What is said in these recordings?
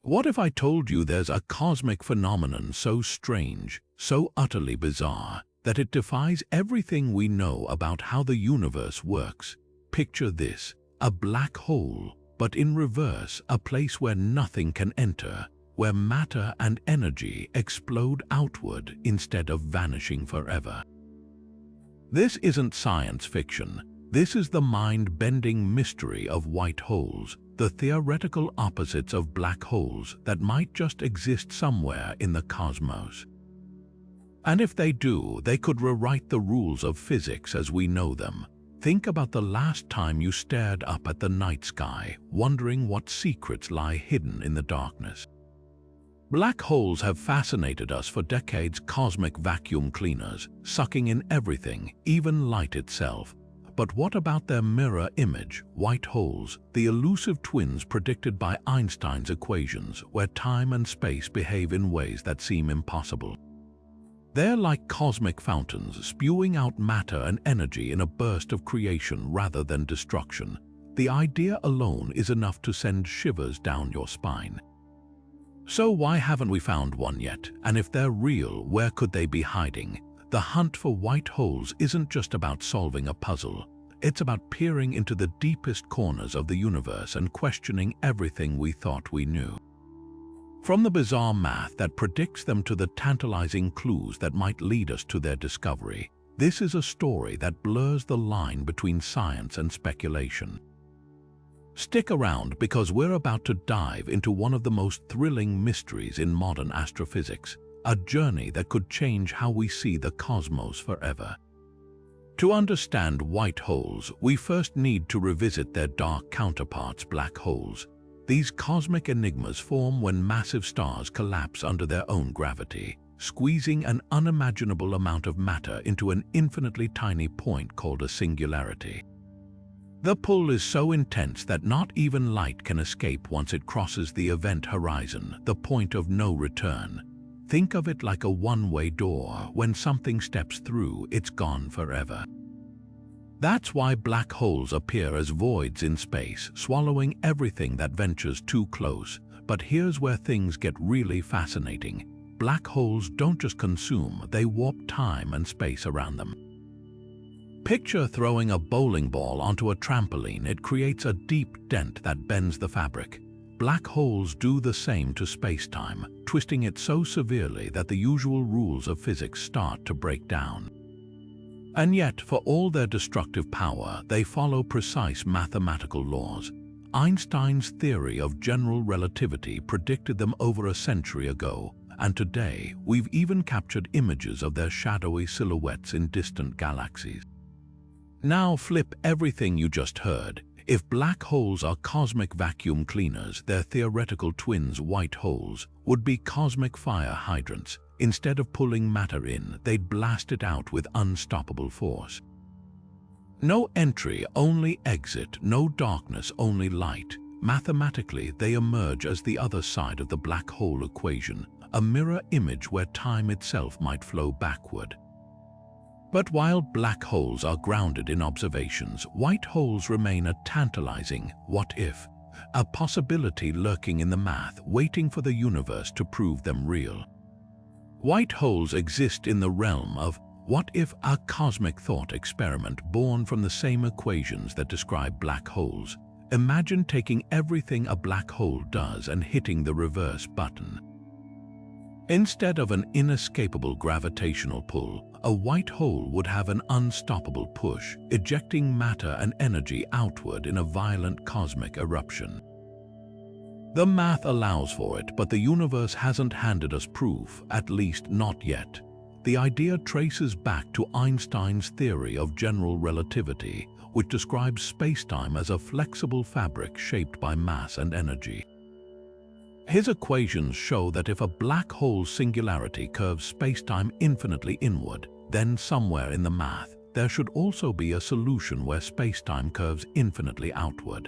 What if I told you there's a cosmic phenomenon so strange, so utterly bizarre, that it defies everything we know about how the universe works? Picture this, a black hole, but in reverse, a place where nothing can enter, where matter and energy explode outward instead of vanishing forever. This isn't science fiction. This is the mind-bending mystery of white holes, the theoretical opposites of black holes that might just exist somewhere in the cosmos. And if they do, they could rewrite the rules of physics as we know them. Think about the last time you stared up at the night sky, wondering what secrets lie hidden in the darkness. Black holes have fascinated us for decades, cosmic vacuum cleaners, sucking in everything, even light itself. But what about their mirror image, white holes, the elusive twins predicted by Einstein's equations, where time and space behave in ways that seem impossible? They're like cosmic fountains, spewing out matter and energy in a burst of creation rather than destruction. The idea alone is enough to send shivers down your spine. So why haven't we found one yet? And if they're real, where could they be hiding? The hunt for white holes isn't just about solving a puzzle. It's about peering into the deepest corners of the universe and questioning everything we thought we knew. From the bizarre math that predicts them to the tantalizing clues that might lead us to their discovery, this is a story that blurs the line between science and speculation. Stick around because we're about to dive into one of the most thrilling mysteries in modern astrophysics, a journey that could change how we see the cosmos forever. To understand white holes, we first need to revisit their dark counterparts, black holes. These cosmic enigmas form when massive stars collapse under their own gravity, squeezing an unimaginable amount of matter into an infinitely tiny point called a singularity. The pull is so intense that not even light can escape once it crosses the event horizon, the point of no return. Think of it like a one-way door. When something steps through, it's gone forever. That's why black holes appear as voids in space, swallowing everything that ventures too close. But here's where things get really fascinating. Black holes don't just consume, they warp time and space around them. Picture throwing a bowling ball onto a trampoline. It creates a deep dent that bends the fabric. Black holes do the same to space-time, twisting it so severely that the usual rules of physics start to break down. And yet, for all their destructive power, they follow precise mathematical laws. Einstein's theory of general relativity predicted them over a century ago, and today we've even captured images of their shadowy silhouettes in distant galaxies. Now flip everything you just heard. If black holes are cosmic vacuum cleaners, their theoretical twins, white holes, would be cosmic fire hydrants. Instead of pulling matter in, they'd blast it out with unstoppable force. No entry, only exit, no darkness, only light. Mathematically, they emerge as the other side of the black hole equation, a mirror image where time itself might flow backward. But while black holes are grounded in observations, white holes remain a tantalizing what if, a possibility lurking in the math, waiting for the universe to prove them real. White holes exist in the realm of what if, a cosmic thought experiment born from the same equations that describe black holes. Imagine taking everything a black hole does and hitting the reverse button. Instead of an inescapable gravitational pull, a white hole would have an unstoppable push, ejecting matter and energy outward in a violent cosmic eruption. The math allows for it, but the universe hasn't handed us proof, at least not yet. The idea traces back to Einstein's theory of general relativity, which describes space-time as a flexible fabric shaped by mass and energy. His equations show that if a black hole's singularity curves space-time infinitely inward, then somewhere in the math, there should also be a solution where space-time curves infinitely outward.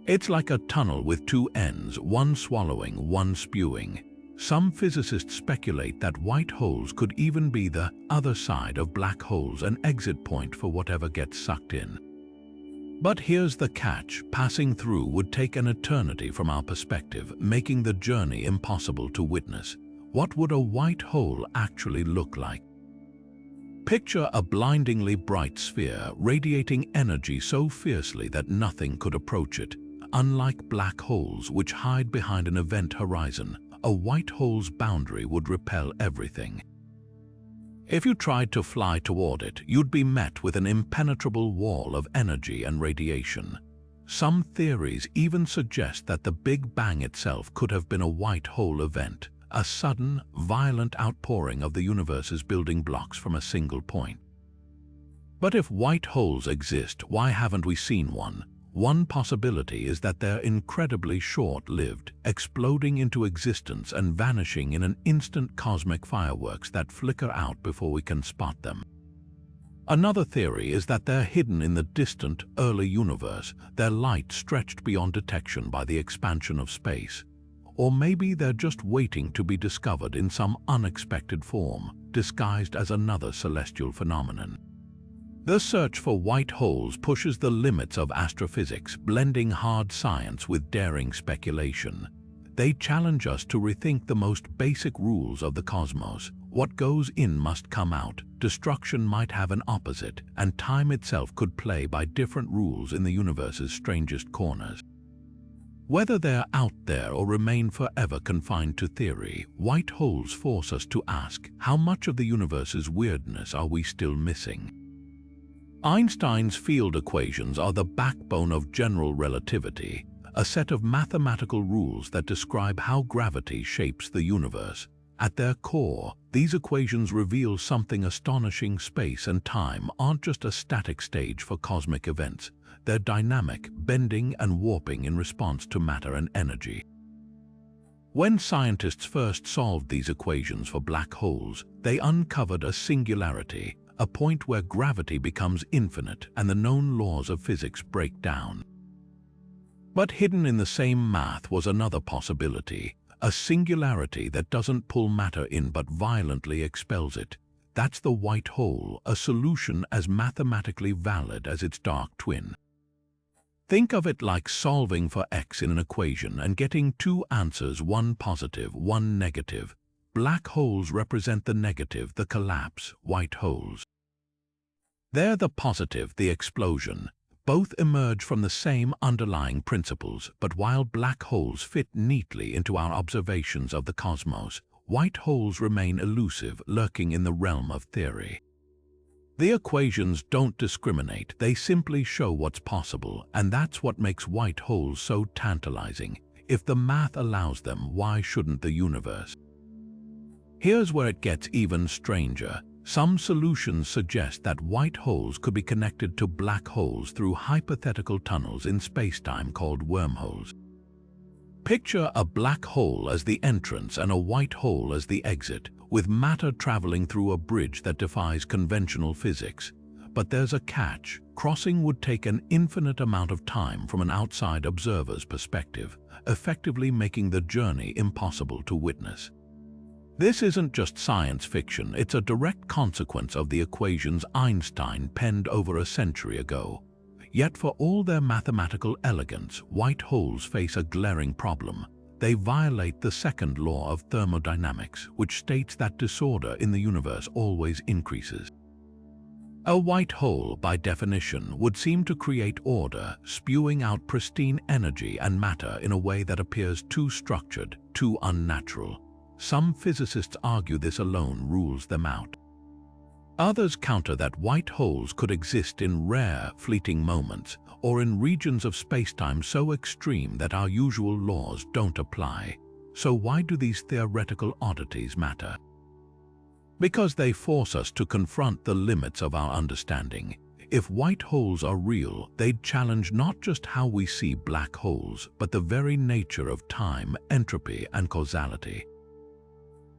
It's like a tunnel with two ends, one swallowing, one spewing. Some physicists speculate that white holes could even be the other side of black holes, an exit point for whatever gets sucked in. But here's the catch: passing through would take an eternity from our perspective, making the journey impossible to witness. What would a white hole actually look like? Picture a blindingly bright sphere, radiating energy so fiercely that nothing could approach it. Unlike black holes, which hide behind an event horizon, a white hole's boundary would repel everything. If you tried to fly toward it, you'd be met with an impenetrable wall of energy and radiation. Some theories even suggest that the Big Bang itself could have been a white hole event, a sudden, violent outpouring of the universe's building blocks from a single point. But if white holes exist, why haven't we seen one? One possibility is that they're incredibly short-lived, exploding into existence and vanishing in an instant, cosmic fireworks that flicker out before we can spot them. Another theory is that they're hidden in the distant, early universe, their light stretched beyond detection by the expansion of space. Or maybe they're just waiting to be discovered in some unexpected form, disguised as another celestial phenomenon. The search for white holes pushes the limits of astrophysics, blending hard science with daring speculation. They challenge us to rethink the most basic rules of the cosmos. What goes in must come out, destruction might have an opposite, and time itself could play by different rules in the universe's strangest corners. Whether they're out there or remain forever confined to theory, white holes force us to ask, how much of the universe's weirdness are we still missing? Einstein's field equations are the backbone of general relativity, a set of mathematical rules that describe how gravity shapes the universe. At their core, these equations reveal something astonishing: space and time aren't just a static stage for cosmic events. They're dynamic, bending and warping in response to matter and energy. When scientists first solved these equations for black holes, they uncovered a singularity, a point where gravity becomes infinite and the known laws of physics break down. But hidden in the same math was another possibility, a singularity that doesn't pull matter in but violently expels it. That's the white hole, a solution as mathematically valid as its dark twin. Think of it like solving for x in an equation and getting two answers, one positive, one negative. Black holes represent the negative, the collapse. White holes, they're the positive, the explosion. Both emerge from the same underlying principles, but while black holes fit neatly into our observations of the cosmos, white holes remain elusive, lurking in the realm of theory. The equations don't discriminate, they simply show what's possible, and that's what makes white holes so tantalizing. If the math allows them, why shouldn't the universe? Here's where it gets even stranger. Some solutions suggest that white holes could be connected to black holes through hypothetical tunnels in spacetime called wormholes. Picture a black hole as the entrance and a white hole as the exit, with matter traveling through a bridge that defies conventional physics. But there's a catch. Crossing would take an infinite amount of time from an outside observer's perspective, effectively making the journey impossible to witness. This isn't just science fiction, it's a direct consequence of the equations Einstein penned over a century ago. Yet for all their mathematical elegance, white holes face a glaring problem. They violate the second law of thermodynamics, which states that disorder in the universe always increases. A white hole, by definition, would seem to create order, spewing out pristine energy and matter in a way that appears too structured, too unnatural. Some physicists argue this alone rules them out. Others counter that white holes could exist in rare, fleeting moments, or in regions of spacetime so extreme that our usual laws don't apply. So why do these theoretical oddities matter? Because they force us to confront the limits of our understanding. If white holes are real, they'd challenge not just how we see black holes, but the very nature of time, entropy, and causality.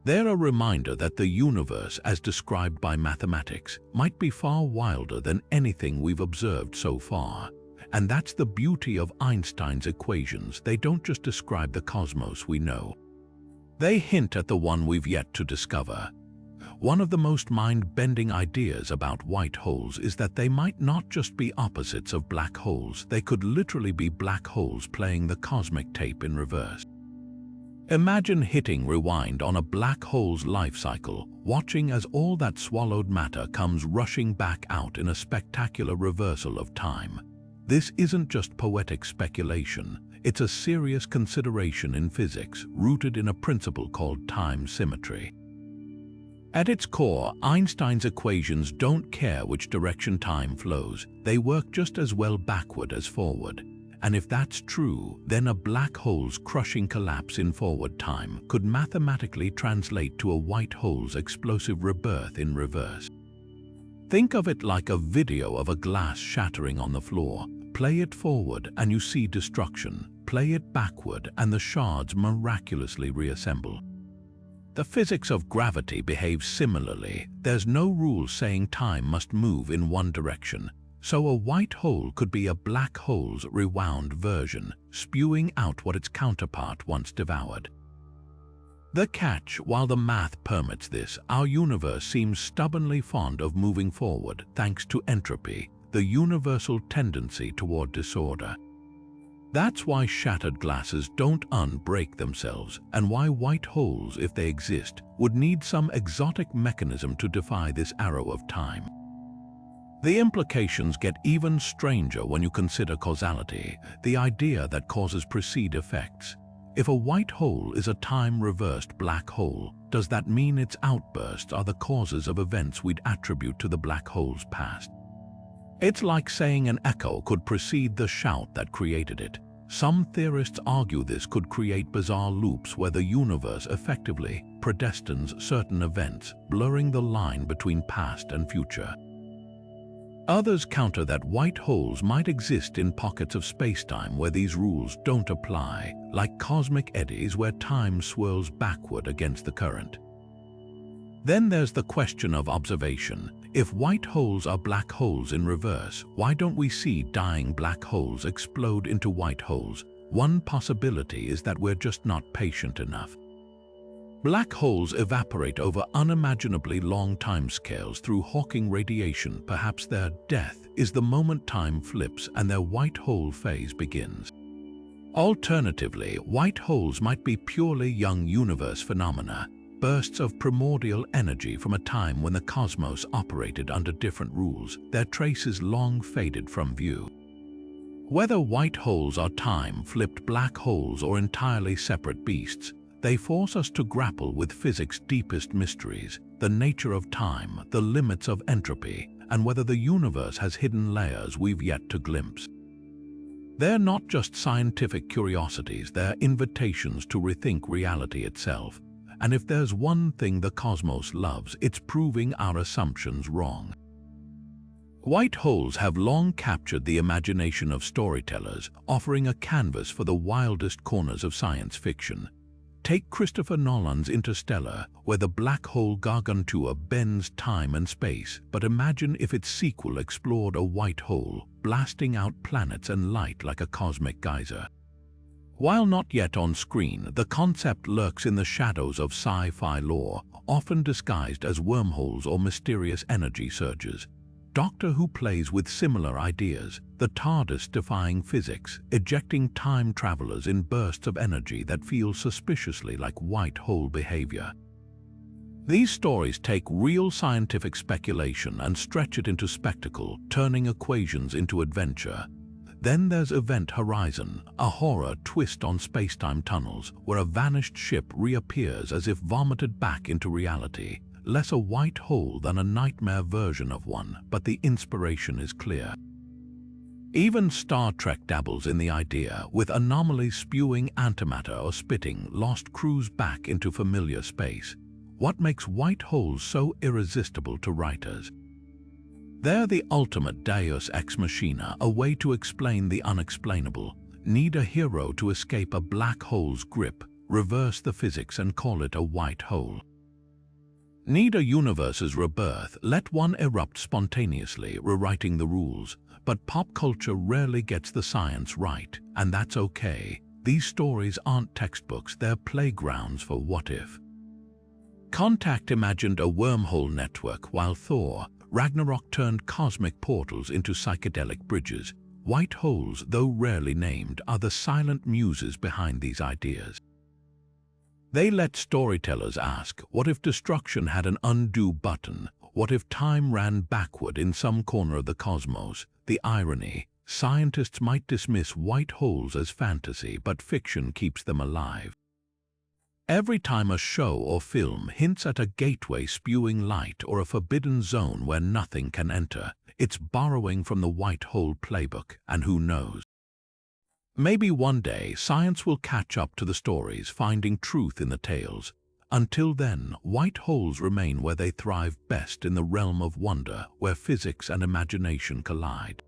They're a reminder that the universe, as described by mathematics, might be far wilder than anything we've observed so far. And that's the beauty of Einstein's equations. They don't just describe the cosmos we know. They hint at the one we've yet to discover. One of the most mind-bending ideas about white holes is that they might not just be opposites of black holes, they could literally be black holes playing the cosmic tape in reverse. Imagine hitting rewind on a black hole's life cycle, watching as all that swallowed matter comes rushing back out in a spectacular reversal of time. This isn't just poetic speculation, it's a serious consideration in physics rooted in a principle called time symmetry. At its core, Einstein's equations don't care which direction time flows, they work just as well backward as forward. And if that's true, then a black hole's crushing collapse in forward time could mathematically translate to a white hole's explosive rebirth in reverse. Think of it like a video of a glass shattering on the floor. Play it forward and you see destruction. Play it backward and the shards miraculously reassemble. The physics of gravity behaves similarly. There's no rule saying time must move in one direction. So a white hole could be a black hole's rewound version, spewing out what its counterpart once devoured. The catch, while the math permits this, our universe seems stubbornly fond of moving forward thanks to entropy, the universal tendency toward disorder. That's why shattered glasses don't unbreak themselves, and why white holes, if they exist, would need some exotic mechanism to defy this arrow of time. The implications get even stranger when you consider causality, the idea that causes precede effects. If a white hole is a time-reversed black hole, does that mean its outbursts are the causes of events we'd attribute to the black hole's past? It's like saying an echo could precede the shout that created it. Some theorists argue this could create bizarre loops where the universe effectively predestines certain events, blurring the line between past and future. Others counter that white holes might exist in pockets of spacetime where these rules don't apply, like cosmic eddies where time swirls backward against the current. Then there's the question of observation. If white holes are black holes in reverse, why don't we see dying black holes explode into white holes? One possibility is that we're just not patient enough. Black holes evaporate over unimaginably long timescales through Hawking radiation. Perhaps their death is the moment time flips and their white hole phase begins. Alternatively, white holes might be purely young universe phenomena, bursts of primordial energy from a time when the cosmos operated under different rules, their traces long faded from view. Whether white holes are time-flipped black holes or entirely separate beasts, they force us to grapple with physics' deepest mysteries, the nature of time, the limits of entropy, and whether the universe has hidden layers we've yet to glimpse. They're not just scientific curiosities, they're invitations to rethink reality itself. And if there's one thing the cosmos loves, it's proving our assumptions wrong. White holes have long captured the imagination of storytellers, offering a canvas for the wildest corners of science fiction. Take Christopher Nolan's Interstellar, where the black hole Gargantua bends time and space, but imagine if its sequel explored a white hole, blasting out planets and light like a cosmic geyser. While not yet on screen, the concept lurks in the shadows of sci-fi lore, often disguised as wormholes or mysterious energy surges. Doctor Who plays with similar ideas, the TARDIS defying physics, ejecting time travelers in bursts of energy that feel suspiciously like white hole behavior. These stories take real scientific speculation and stretch it into spectacle, turning equations into adventure. Then there's Event Horizon, a horror twist on spacetime tunnels where a vanished ship reappears as if vomited back into reality. Less a white hole than a nightmare version of one, but the inspiration is clear. Even Star Trek dabbles in the idea, with anomalies spewing antimatter or spitting lost crews back into familiar space. What makes white holes so irresistible to writers? They're the ultimate deus ex machina, a way to explain the unexplainable. Need a hero to escape a black hole's grip, reverse the physics and call it a white hole. Need a universe's rebirth, let one erupt spontaneously, rewriting the rules. But pop culture rarely gets the science right, and that's okay. These stories aren't textbooks, they're playgrounds for what if. Contact imagined a wormhole network, while Thor, Ragnarok turned cosmic portals into psychedelic bridges. White holes, though rarely named, are the silent muses behind these ideas. They let storytellers ask, what if destruction had an undo button? What if time ran backward in some corner of the cosmos? The irony: scientists might dismiss white holes as fantasy, but fiction keeps them alive. Every time a show or film hints at a gateway spewing light or a forbidden zone where nothing can enter, it's borrowing from the white hole playbook, and who knows? Maybe one day science will catch up to the stories, finding truth in the tales. Until then, white holes remain where they thrive best, in the realm of wonder, where physics and imagination collide.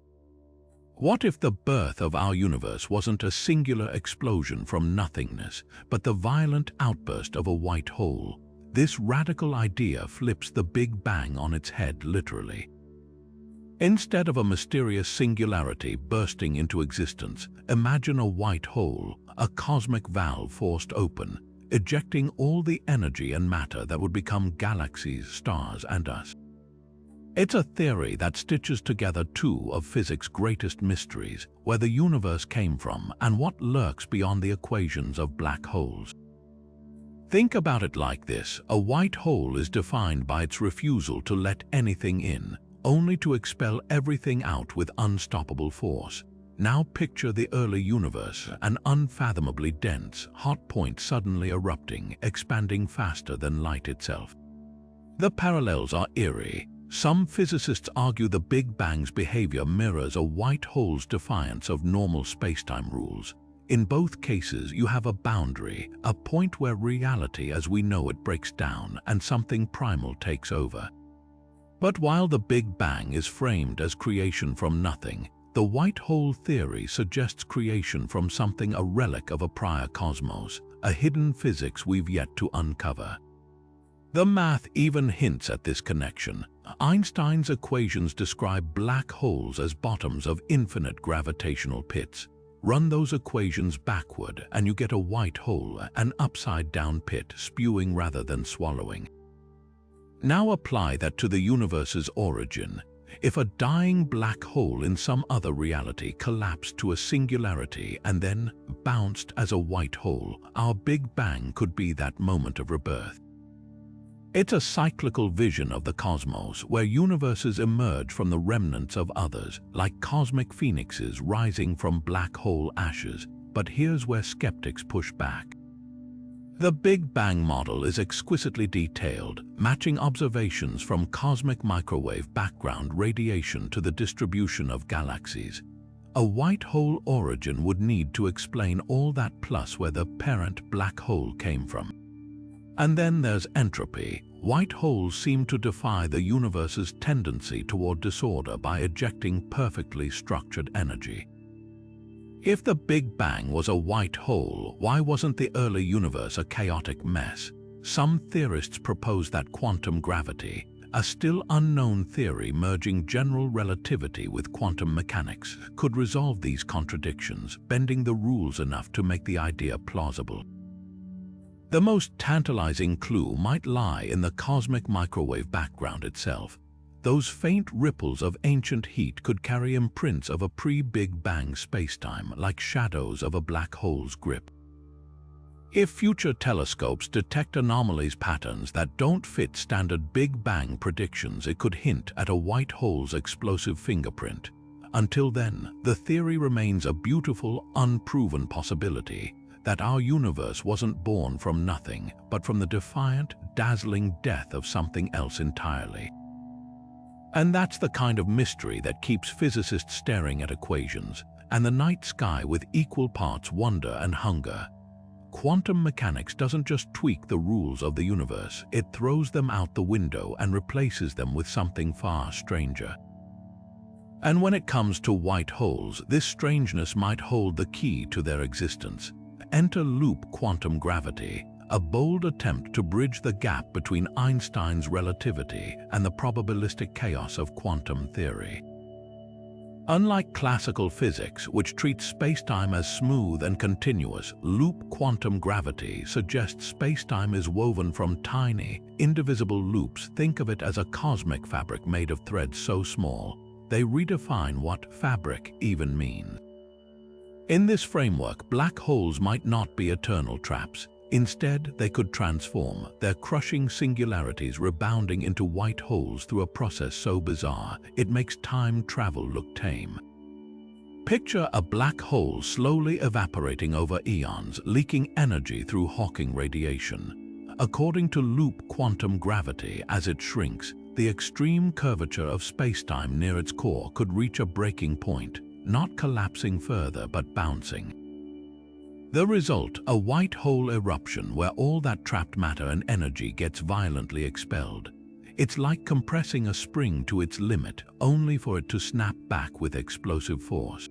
What if the birth of our universe wasn't a singular explosion from nothingness, but the violent outburst of a white hole? This radical idea flips the Big Bang on its head, literally. Instead of a mysterious singularity bursting into existence, imagine a white hole, a cosmic valve forced open, ejecting all the energy and matter that would become galaxies, stars, and us. It's a theory that stitches together two of physics' greatest mysteries: where the universe came from and what lurks beyond the equations of black holes. Think about it like this: a white hole is defined by its refusal to let anything in, only to expel everything out with unstoppable force. Now picture the early universe, an unfathomably dense, hot point suddenly erupting, expanding faster than light itself. The parallels are eerie. Some physicists argue the Big Bang's behavior mirrors a white hole's defiance of normal spacetime rules. In both cases, you have a boundary, a point where reality as we know it breaks down and something primal takes over. But while the Big Bang is framed as creation from nothing, the white hole theory suggests creation from something, a relic of a prior cosmos, a hidden physics we've yet to uncover. The math even hints at this connection. Einstein's equations describe black holes as bottoms of infinite gravitational pits. Run those equations backward and you get a white hole, an upside-down pit spewing rather than swallowing. Now apply that to the universe's origin. If a dying black hole in some other reality collapsed to a singularity and then bounced as a white hole, our Big Bang could be that moment of rebirth. It's a cyclical vision of the cosmos, where universes emerge from the remnants of others, like cosmic phoenixes rising from black hole ashes. But here's where skeptics push back. The Big Bang model is exquisitely detailed, matching observations from cosmic microwave background radiation to the distribution of galaxies. A white hole origin would need to explain all that, plus where the parent black hole came from. And then there's entropy. White holes seem to defy the universe's tendency toward disorder by ejecting perfectly structured energy. If the Big Bang was a white hole, why wasn't the early universe a chaotic mess? Some theorists propose that quantum gravity, a still unknown theory merging general relativity with quantum mechanics, could resolve these contradictions, bending the rules enough to make the idea plausible. The most tantalizing clue might lie in the cosmic microwave background itself. Those faint ripples of ancient heat could carry imprints of a pre-Big Bang spacetime, like shadows of a black hole's grip. If future telescopes detect anomalies, patterns that don't fit standard Big Bang predictions, it could hint at a white hole's explosive fingerprint. Until then, the theory remains a beautiful, unproven possibility, that our universe wasn't born from nothing, but from the defiant, dazzling death of something else entirely. And that's the kind of mystery that keeps physicists staring at equations and the night sky with equal parts wonder and hunger. Quantum mechanics doesn't just tweak the rules of the universe, it throws them out the window and replaces them with something far stranger. And when it comes to white holes, this strangeness might hold the key to their existence. Enter loop quantum gravity, a bold attempt to bridge the gap between Einstein's relativity and the probabilistic chaos of quantum theory. Unlike classical physics, which treats spacetime as smooth and continuous, loop quantum gravity suggests spacetime is woven from tiny, indivisible loops. Think of it as a cosmic fabric made of threads so small, they redefine what fabric even means. In this framework, black holes might not be eternal traps. Instead, they could transform, their crushing singularities rebounding into white holes through a process so bizarre, it makes time travel look tame. Picture a black hole slowly evaporating over eons, leaking energy through Hawking radiation. According to loop quantum gravity, as it shrinks, the extreme curvature of spacetime near its core could reach a breaking point, not collapsing further but bouncing. The result, a white hole eruption where all that trapped matter and energy gets violently expelled. It's like compressing a spring to its limit, only for it to snap back with explosive force.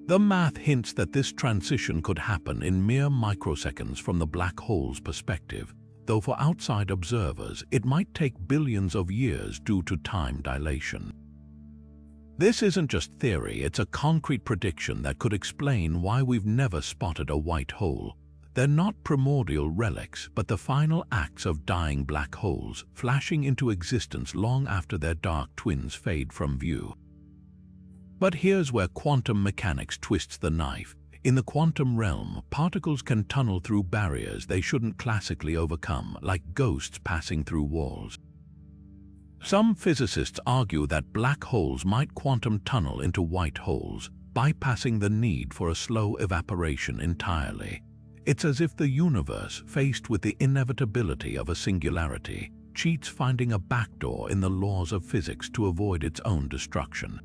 The math hints that this transition could happen in mere microseconds from the black hole's perspective, though for outside observers it might take billions of years due to time dilation. This isn't just theory, it's a concrete prediction that could explain why we've never spotted a white hole. They're not primordial relics, but the final acts of dying black holes, flashing into existence long after their dark twins fade from view. But here's where quantum mechanics twists the knife. In the quantum realm, particles can tunnel through barriers they shouldn't classically overcome, like ghosts passing through walls. Some physicists argue that black holes might quantum tunnel into white holes, bypassing the need for a slow evaporation entirely. It's as if the universe, faced with the inevitability of a singularity, cheats finding a backdoor in the laws of physics to avoid its own destruction.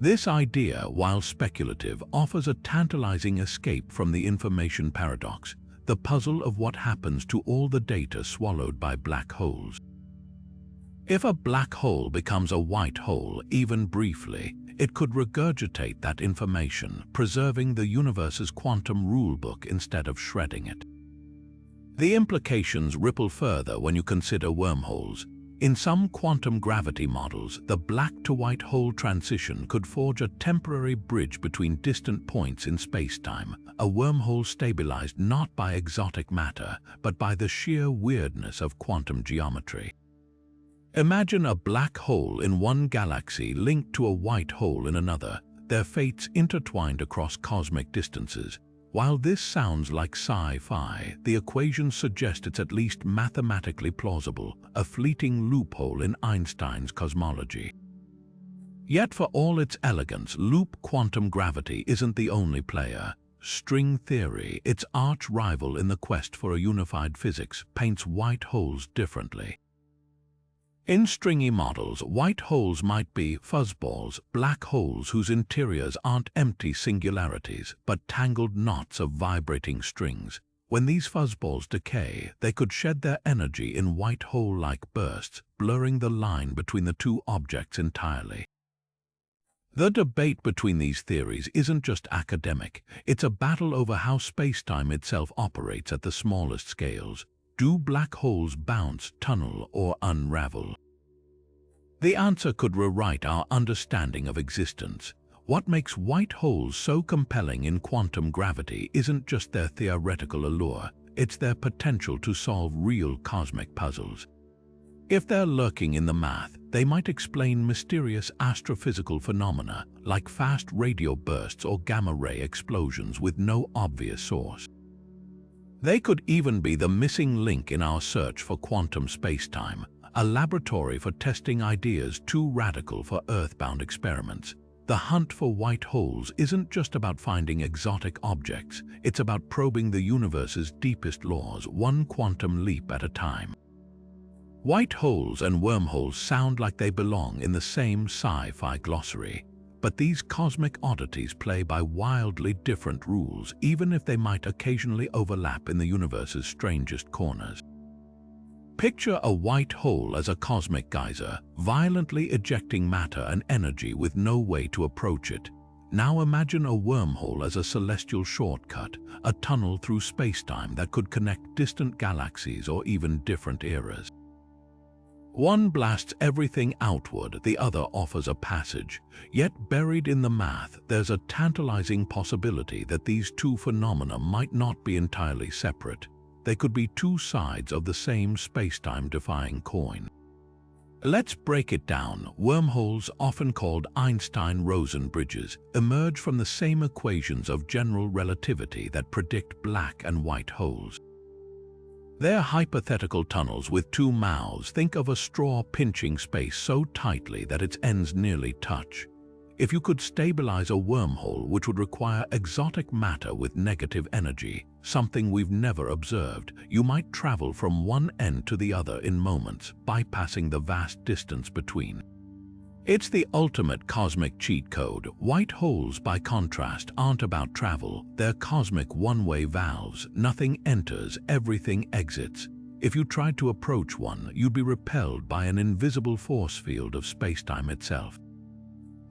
This idea, while speculative, offers a tantalizing escape from the information paradox, the puzzle of what happens to all the data swallowed by black holes. If a black hole becomes a white hole, even briefly, it could regurgitate that information, preserving the universe's quantum rulebook instead of shredding it. The implications ripple further when you consider wormholes. In some quantum gravity models, the black-to-white hole transition could forge a temporary bridge between distant points in spacetime, a wormhole stabilized not by exotic matter, but by the sheer weirdness of quantum geometry. Imagine a black hole in one galaxy linked to a white hole in another, their fates intertwined across cosmic distances. While this sounds like sci-fi, the equations suggest it's at least mathematically plausible, a fleeting loophole in Einstein's cosmology. Yet for all its elegance, loop quantum gravity isn't the only player. String theory, its arch-rival in the quest for a unified physics, paints white holes differently. In stringy models, white holes might be fuzzballs, black holes whose interiors aren't empty singularities, but tangled knots of vibrating strings. When these fuzzballs decay, they could shed their energy in white hole-like bursts, blurring the line between the two objects entirely. The debate between these theories isn't just academic, it's a battle over how spacetime itself operates at the smallest scales. Do black holes bounce, tunnel, or unravel? The answer could rewrite our understanding of existence. What makes white holes so compelling in quantum gravity isn't just their theoretical allure, it's their potential to solve real cosmic puzzles. If they're lurking in the math, they might explain mysterious astrophysical phenomena like fast radio bursts or gamma-ray explosions with no obvious source. They could even be the missing link in our search for quantum spacetime, a laboratory for testing ideas too radical for Earth-bound experiments. The hunt for white holes isn't just about finding exotic objects, it's about probing the universe's deepest laws, one quantum leap at a time. White holes and wormholes sound like they belong in the same sci-fi glossary. But these cosmic oddities play by wildly different rules, even if they might occasionally overlap in the universe's strangest corners. Picture a white hole as a cosmic geyser, violently ejecting matter and energy with no way to approach it. Now imagine a wormhole as a celestial shortcut, a tunnel through spacetime that could connect distant galaxies or even different eras. One blasts everything outward, the other offers a passage. Yet buried in the math, there's a tantalizing possibility that these two phenomena might not be entirely separate. They could be two sides of the same space-time defying coin. Let's break it down. Wormholes, often called Einstein-Rosen bridges, emerge from the same equations of general relativity that predict black and white holes. They're hypothetical tunnels with two mouths. Think of a straw pinching space so tightly that its ends nearly touch. If you could stabilize a wormhole, which would require exotic matter with negative energy, something we've never observed, you might travel from one end to the other in moments, bypassing the vast distance between. It's the ultimate cosmic cheat code. White holes, by contrast, aren't about travel. They're cosmic one-way valves. Nothing enters, everything exits. If you tried to approach one, you'd be repelled by an invisible force field of space-time itself.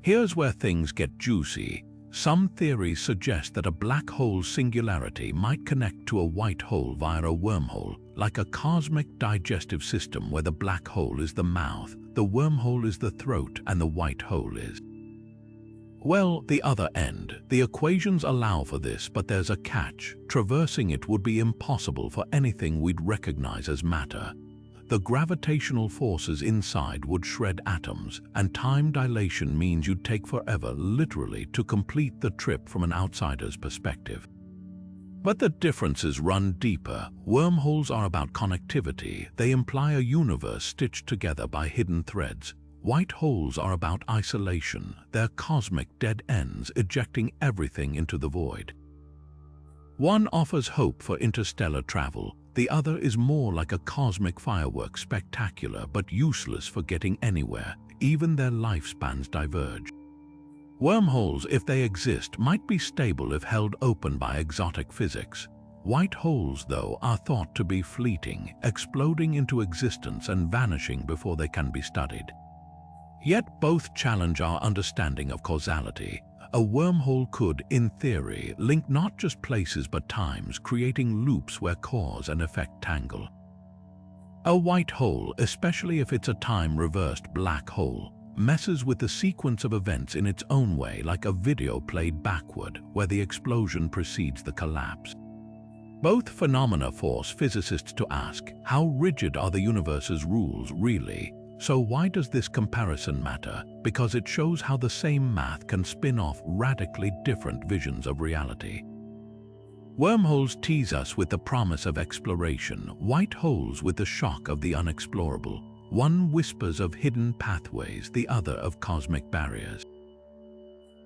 Here's where things get juicy. Some theories suggest that a black hole singularity might connect to a white hole via a wormhole, like a cosmic digestive system where the black hole is the mouth, the wormhole is the throat, and the white hole is, well, the other end. The equations allow for this, but there's a catch. Traversing it would be impossible for anything we'd recognize as matter. The gravitational forces inside would shred atoms, and time dilation means you'd take forever, literally, to complete the trip from an outsider's perspective. But the differences run deeper. Wormholes are about connectivity. They imply a universe stitched together by hidden threads. White holes are about isolation. They're cosmic dead ends, ejecting everything into the void. One offers hope for interstellar travel. The other is more like a cosmic firework, spectacular but useless for getting anywhere. Even their lifespans diverge. Wormholes, if they exist, might be stable if held open by exotic physics. White holes, though, are thought to be fleeting, exploding into existence and vanishing before they can be studied. Yet both challenge our understanding of causality. A wormhole could, in theory, link not just places but times, creating loops where cause and effect tangle. A white hole, especially if it's a time-reversed black hole, messes with the sequence of events in its own way, like a video played backward, where the explosion precedes the collapse. Both phenomena force physicists to ask, how rigid are the universe's rules really? So why does this comparison matter? Because it shows how the same math can spin off radically different visions of reality. Wormholes tease us with the promise of exploration, white holes with the shock of the unexplorable. One whispers of hidden pathways, the other of cosmic barriers.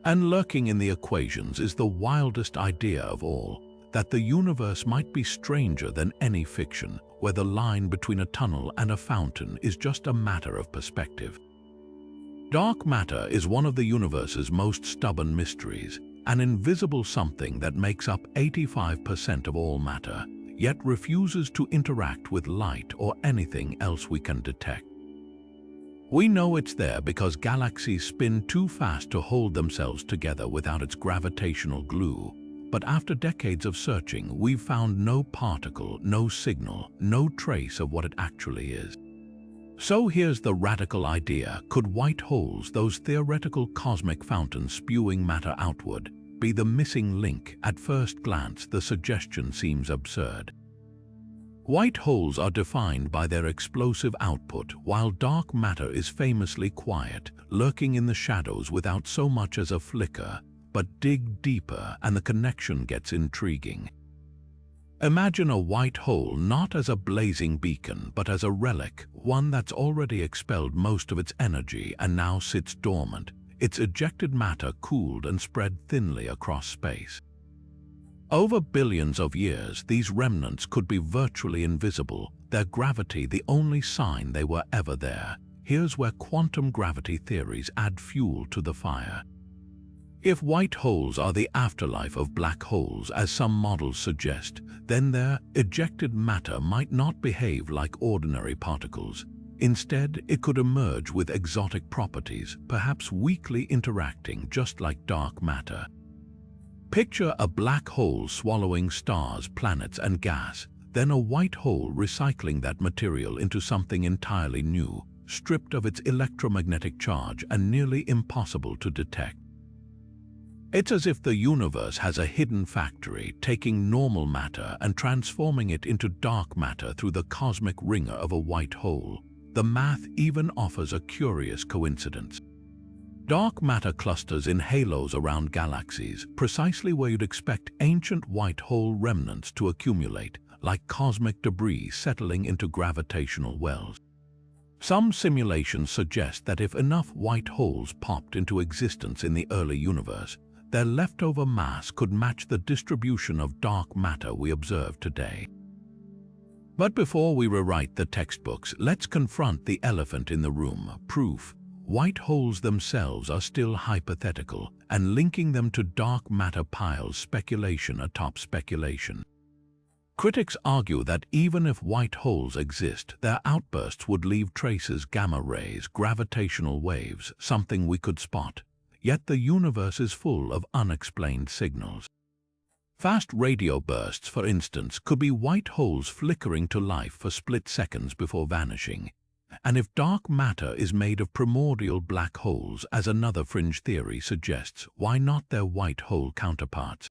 And lurking in the equations is the wildest idea of all, that the universe might be stranger than any fiction, where the line between a tunnel and a fountain is just a matter of perspective. Dark matter is one of the universe's most stubborn mysteries, an invisible something that makes up 85% of all matter, yet refuses to interact with light or anything else we can detect. We know it's there because galaxies spin too fast to hold themselves together without its gravitational glue. But after decades of searching, we've found no particle, no signal, no trace of what it actually is. So here's the radical idea. Could white holes, those theoretical cosmic fountains spewing matter outward, be the missing link? At first glance, the suggestion seems absurd. White holes are defined by their explosive output, while dark matter is famously quiet, lurking in the shadows without so much as a flicker. But dig deeper and the connection gets intriguing. Imagine a white hole not as a blazing beacon, but as a relic, one that's already expelled most of its energy and now sits dormant, its ejected matter cooled and spread thinly across space. Over billions of years, these remnants could be virtually invisible, their gravity the only sign they were ever there. Here's where quantum gravity theories add fuel to the fire. If white holes are the afterlife of black holes, as some models suggest, then their ejected matter might not behave like ordinary particles. Instead, it could emerge with exotic properties, perhaps weakly interacting just like dark matter. Picture a black hole swallowing stars, planets, and gas. then a white hole recycling that material into something entirely new, stripped of its electromagnetic charge and nearly impossible to detect. It's as if the universe has a hidden factory, taking normal matter and transforming it into dark matter through the cosmic ringer of a white hole. The math even offers a curious coincidence. Dark matter clusters in halos around galaxies, precisely where you'd expect ancient white hole remnants to accumulate, like cosmic debris settling into gravitational wells. Some simulations suggest that if enough white holes popped into existence in the early universe, their leftover mass could match the distribution of dark matter we observe today. But before we rewrite the textbooks, let's confront the elephant in the room: proof. White holes themselves are still hypothetical, and linking them to dark matter piles speculation atop speculation. Critics argue that even if white holes exist, their outbursts would leave traces: gamma rays, gravitational waves, something we could spot. Yet the universe is full of unexplained signals. Fast radio bursts, for instance, could be white holes flickering to life for split seconds before vanishing. And if dark matter is made of primordial black holes, as another fringe theory suggests, why not their white hole counterparts?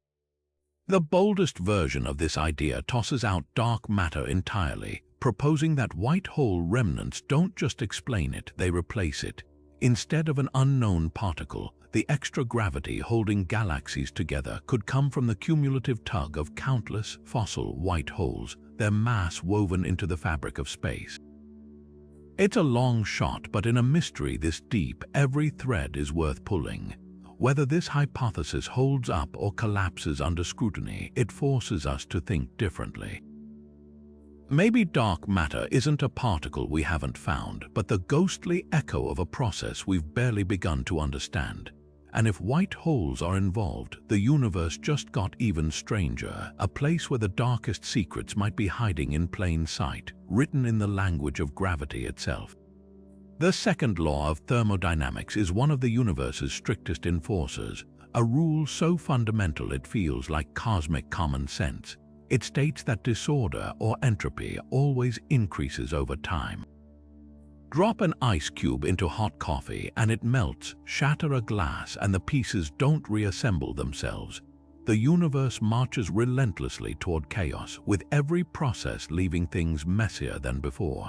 The boldest version of this idea tosses out dark matter entirely, proposing that white hole remnants don't just explain it, they replace it. Instead of an unknown particle, the extra gravity holding galaxies together could come from the cumulative tug of countless fossil white holes, their mass woven into the fabric of space. It's a long shot, but in a mystery this deep, every thread is worth pulling. Whether this hypothesis holds up or collapses under scrutiny, it forces us to think differently. Maybe dark matter isn't a particle we haven't found, but the ghostly echo of a process we've barely begun to understand. And if white holes are involved, the universe just got even stranger, a place where the darkest secrets might be hiding in plain sight, written in the language of gravity itself. The second law of thermodynamics is one of the universe's strictest enforcers, a rule so fundamental it feels like cosmic common sense. It states that disorder or entropy always increases over time. Drop an ice cube into hot coffee and it melts, shatter a glass, and the pieces don't reassemble themselves. The universe marches relentlessly toward chaos, with every process leaving things messier than before.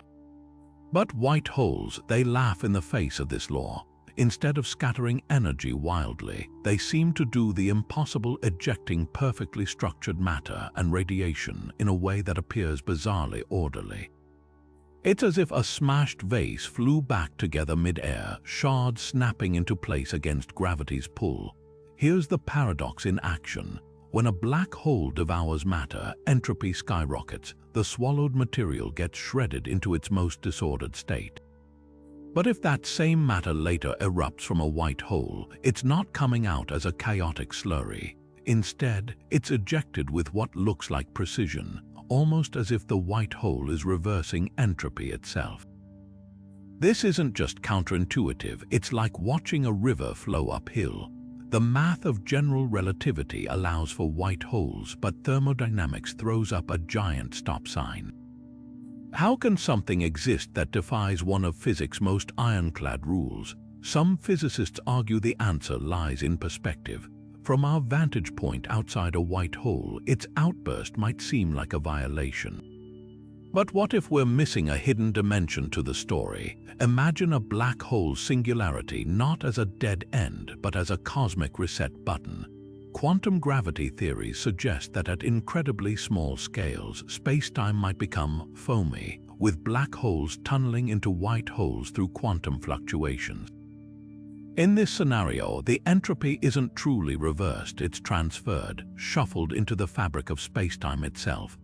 But white holes, they laugh in the face of this law. Instead of scattering energy wildly, they seem to do the impossible, ejecting perfectly structured matter and radiation in a way that appears bizarrely orderly. It's as if a smashed vase flew back together mid-air, shards snapping into place against gravity's pull. Here's the paradox in action. When a black hole devours matter, entropy skyrockets. The swallowed material gets shredded into its most disordered state. But if that same matter later erupts from a white hole, it's not coming out as a chaotic slurry. Instead, it's ejected with what looks like precision, almost as if the white hole is reversing entropy itself. This isn't just counterintuitive, it's like watching a river flow uphill. The math of general relativity allows for white holes, but thermodynamics throws up a giant stop sign. How can something exist that defies one of physics' most ironclad rules? Some physicists argue the answer lies in perspective. From our vantage point outside a white hole, its outburst might seem like a violation. But what if we're missing a hidden dimension to the story? Imagine a black hole singularity not as a dead end, but as a cosmic reset button. Quantum gravity theories suggest that at incredibly small scales, space-time might become foamy, with black holes tunneling into white holes through quantum fluctuations. In this scenario, the entropy isn't truly reversed, it's transferred, shuffled into the fabric of space-time itself.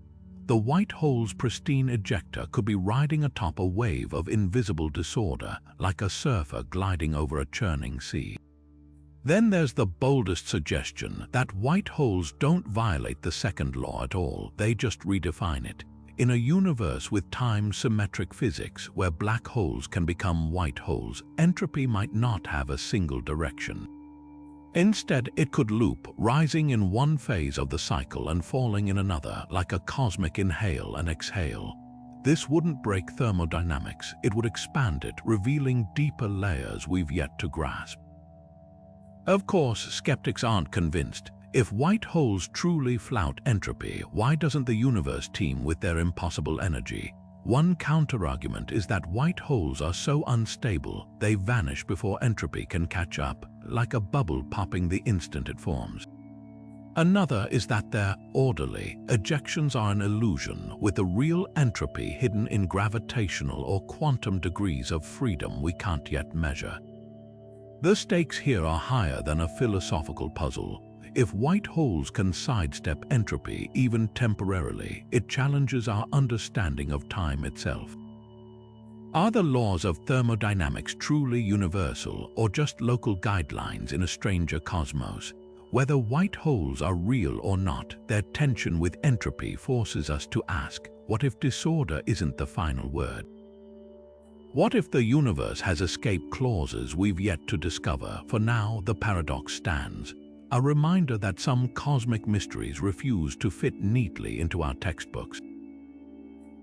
The white hole's pristine ejector could be riding atop a wave of invisible disorder, like a surfer gliding over a churning sea. Then there's the boldest suggestion that white holes don't violate the second law at all, they just redefine it. In a universe with time-symmetric physics, where black holes can become white holes, entropy might not have a single direction. Instead, it could loop, rising in one phase of the cycle and falling in another, like a cosmic inhale and exhale. This wouldn't break thermodynamics, it would expand it, revealing deeper layers we've yet to grasp. Of course, skeptics aren't convinced. If white holes truly flout entropy, why doesn't the universe teem with their impossible energy? One counterargument is that white holes are so unstable, they vanish before entropy can catch up, like a bubble popping the instant it forms. Another is that their orderly ejections are an illusion, with the real entropy hidden in gravitational or quantum degrees of freedom we can't yet measure. The stakes here are higher than a philosophical puzzle. If white holes can sidestep entropy even temporarily, it challenges our understanding of time itself. Are the laws of thermodynamics truly universal or just local guidelines in a stranger cosmos? Whether white holes are real or not, their tension with entropy forces us to ask, what if disorder isn't the final word? What if the universe has escape clauses we've yet to discover? For now, the paradox stands. A reminder that some cosmic mysteries refuse to fit neatly into our textbooks.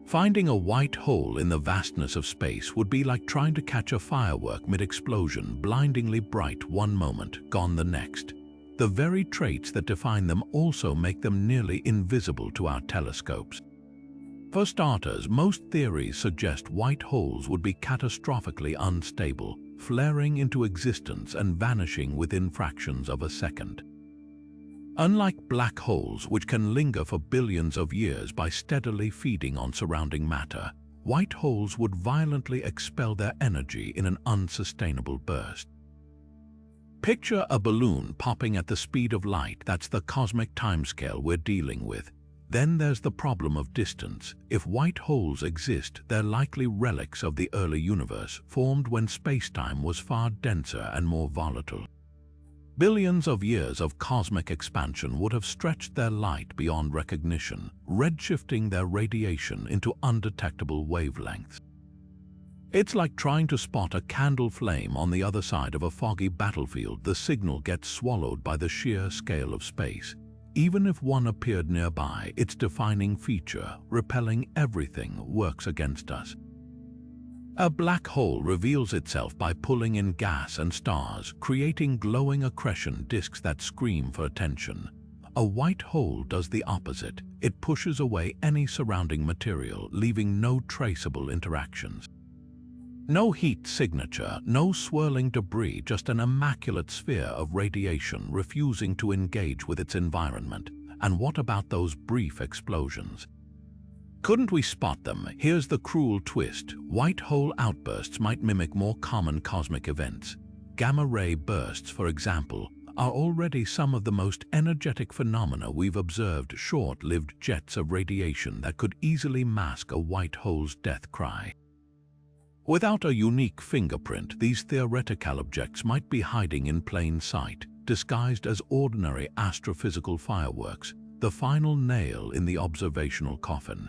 Finding a white hole in the vastness of space would be like trying to catch a firework mid-explosion, blindingly bright one moment, gone the next. The very traits that define them also make them nearly invisible to our telescopes. For starters, most theories suggest white holes would be catastrophically unstable, flaring into existence and vanishing within fractions of a second. Unlike black holes, which can linger for billions of years by steadily feeding on surrounding matter, white holes would violently expel their energy in an unsustainable burst. Picture a balloon popping at the speed of light. That's the cosmic timescale we're dealing with. Then there's the problem of distance. If white holes exist, they're likely relics of the early universe, formed when space-time was far denser and more volatile. Billions of years of cosmic expansion would have stretched their light beyond recognition, redshifting their radiation into undetectable wavelengths. It's like trying to spot a candle flame on the other side of a foggy battlefield. The signal gets swallowed by the sheer scale of space. Even if one appeared nearby, its defining feature, repelling everything, works against us. A black hole reveals itself by pulling in gas and stars, creating glowing accretion disks that scream for attention. A white hole does the opposite. It pushes away any surrounding material, leaving no traceable interactions. No heat signature, no swirling debris, just an immaculate sphere of radiation refusing to engage with its environment. And what about those brief explosions? Couldn't we spot them? Here's the cruel twist. White hole outbursts might mimic more common cosmic events. Gamma-ray bursts, for example, are already some of the most energetic phenomena we've observed, short-lived jets of radiation that could easily mask a white hole's death cry. Without a unique fingerprint, these theoretical objects might be hiding in plain sight, disguised as ordinary astrophysical fireworks, the final nail in the observational coffin.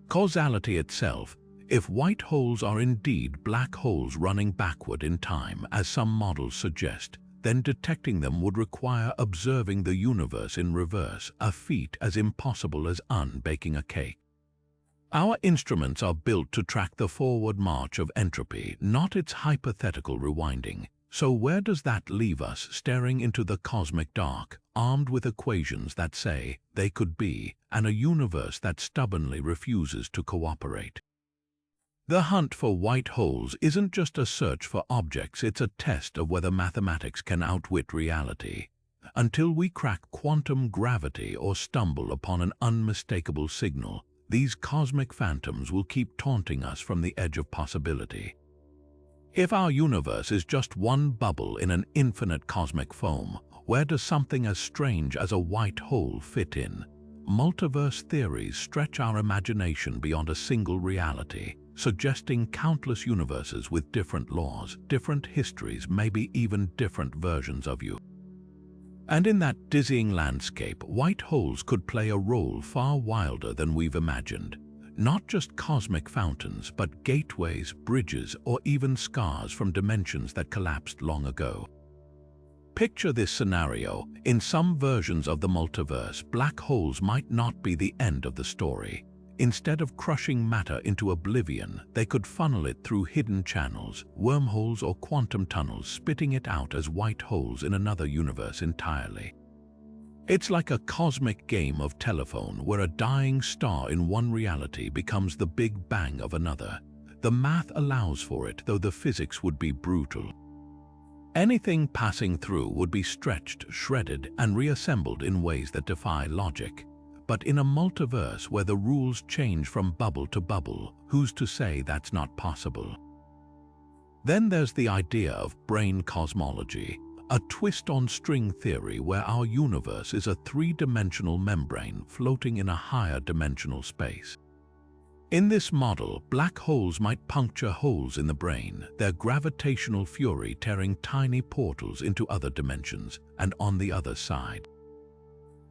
Causality itself. If white holes are indeed black holes running backward in time, as some models suggest, then detecting them would require observing the universe in reverse, a feat as impossible as unbaking a cake. Our instruments are built to track the forward march of entropy, not its hypothetical rewinding. So where does that leave us, staring into the cosmic dark, armed with equations that say they could be, and a universe that stubbornly refuses to cooperate? The hunt for white holes isn't just a search for objects, it's a test of whether mathematics can outwit reality. Until we crack quantum gravity or stumble upon an unmistakable signal, these cosmic phantoms will keep taunting us from the edge of possibility. If our universe is just one bubble in an infinite cosmic foam, where does something as strange as a white hole fit in? Multiverse theories stretch our imagination beyond a single reality, suggesting countless universes with different laws, different histories, maybe even different versions of you. And in that dizzying landscape, white holes could play a role far wilder than we've imagined. Not just cosmic fountains, but gateways, bridges, or even scars from dimensions that collapsed long ago. Picture this scenario. In some versions of the multiverse, black holes might not be the end of the story. Instead of crushing matter into oblivion, they could funnel it through hidden channels, wormholes or quantum tunnels, spitting it out as white holes in another universe entirely. It's like a cosmic game of telephone where a dying star in one reality becomes the Big Bang of another. The math allows for it, though the physics would be brutal. Anything passing through would be stretched, shredded, and reassembled in ways that defy logic. But in a multiverse where the rules change from bubble to bubble, who's to say that's not possible? Then there's the idea of brain cosmology, a twist-on-string theory where our universe is a three-dimensional membrane floating in a higher dimensional space. In this model, black holes might puncture holes in the brain, their gravitational fury tearing tiny portals into other dimensions, and on the other side.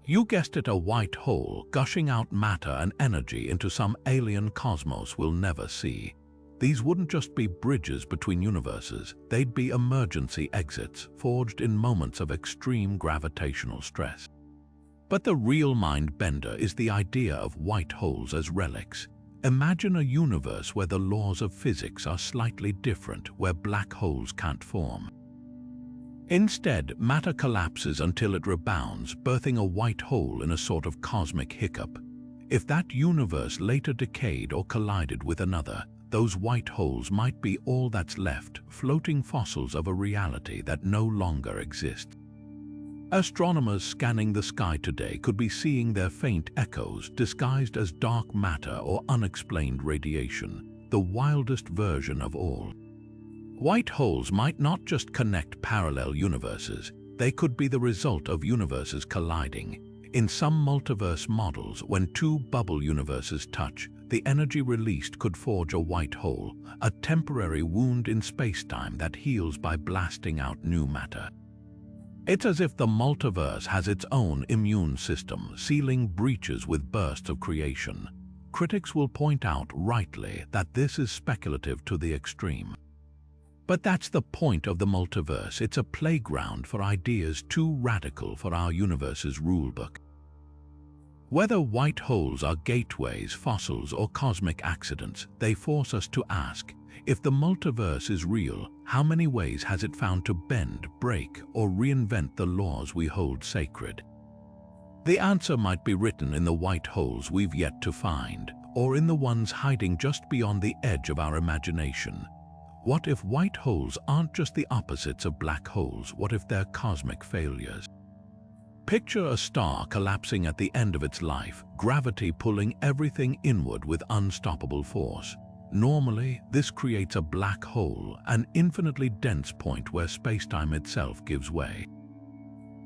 You guessed it, a white hole gushing out matter and energy into some alien cosmos we'll never see. These wouldn't just be bridges between universes, they'd be emergency exits forged in moments of extreme gravitational stress. But the real mind-bender is the idea of white holes as relics. Imagine a universe where the laws of physics are slightly different, where black holes can't form. Instead, matter collapses until it rebounds, birthing a white hole in a sort of cosmic hiccup. If that universe later decayed or collided with another, those white holes might be all that's left, floating fossils of a reality that no longer exists. Astronomers scanning the sky today could be seeing their faint echoes disguised as dark matter or unexplained radiation, the wildest version of all. White holes might not just connect parallel universes, they could be the result of universes colliding. In some multiverse models, when two bubble universes touch, the energy released could forge a white hole, a temporary wound in space-time that heals by blasting out new matter. It's as if the multiverse has its own immune system, sealing breaches with bursts of creation. Critics will point out, rightly, that this is speculative to the extreme. But that's the point of the multiverse. It's a playground for ideas too radical for our universe's rulebook. Whether white holes are gateways, fossils, or cosmic accidents, they force us to ask, if the multiverse is real, how many ways has it found to bend, break, or reinvent the laws we hold sacred? The answer might be written in the white holes we've yet to find, or in the ones hiding just beyond the edge of our imagination. What if white holes aren't just the opposites of black holes? What if they're cosmic failures? Picture a star collapsing at the end of its life, gravity pulling everything inward with unstoppable force. Normally, this creates a black hole, an infinitely dense point where space-time itself gives way.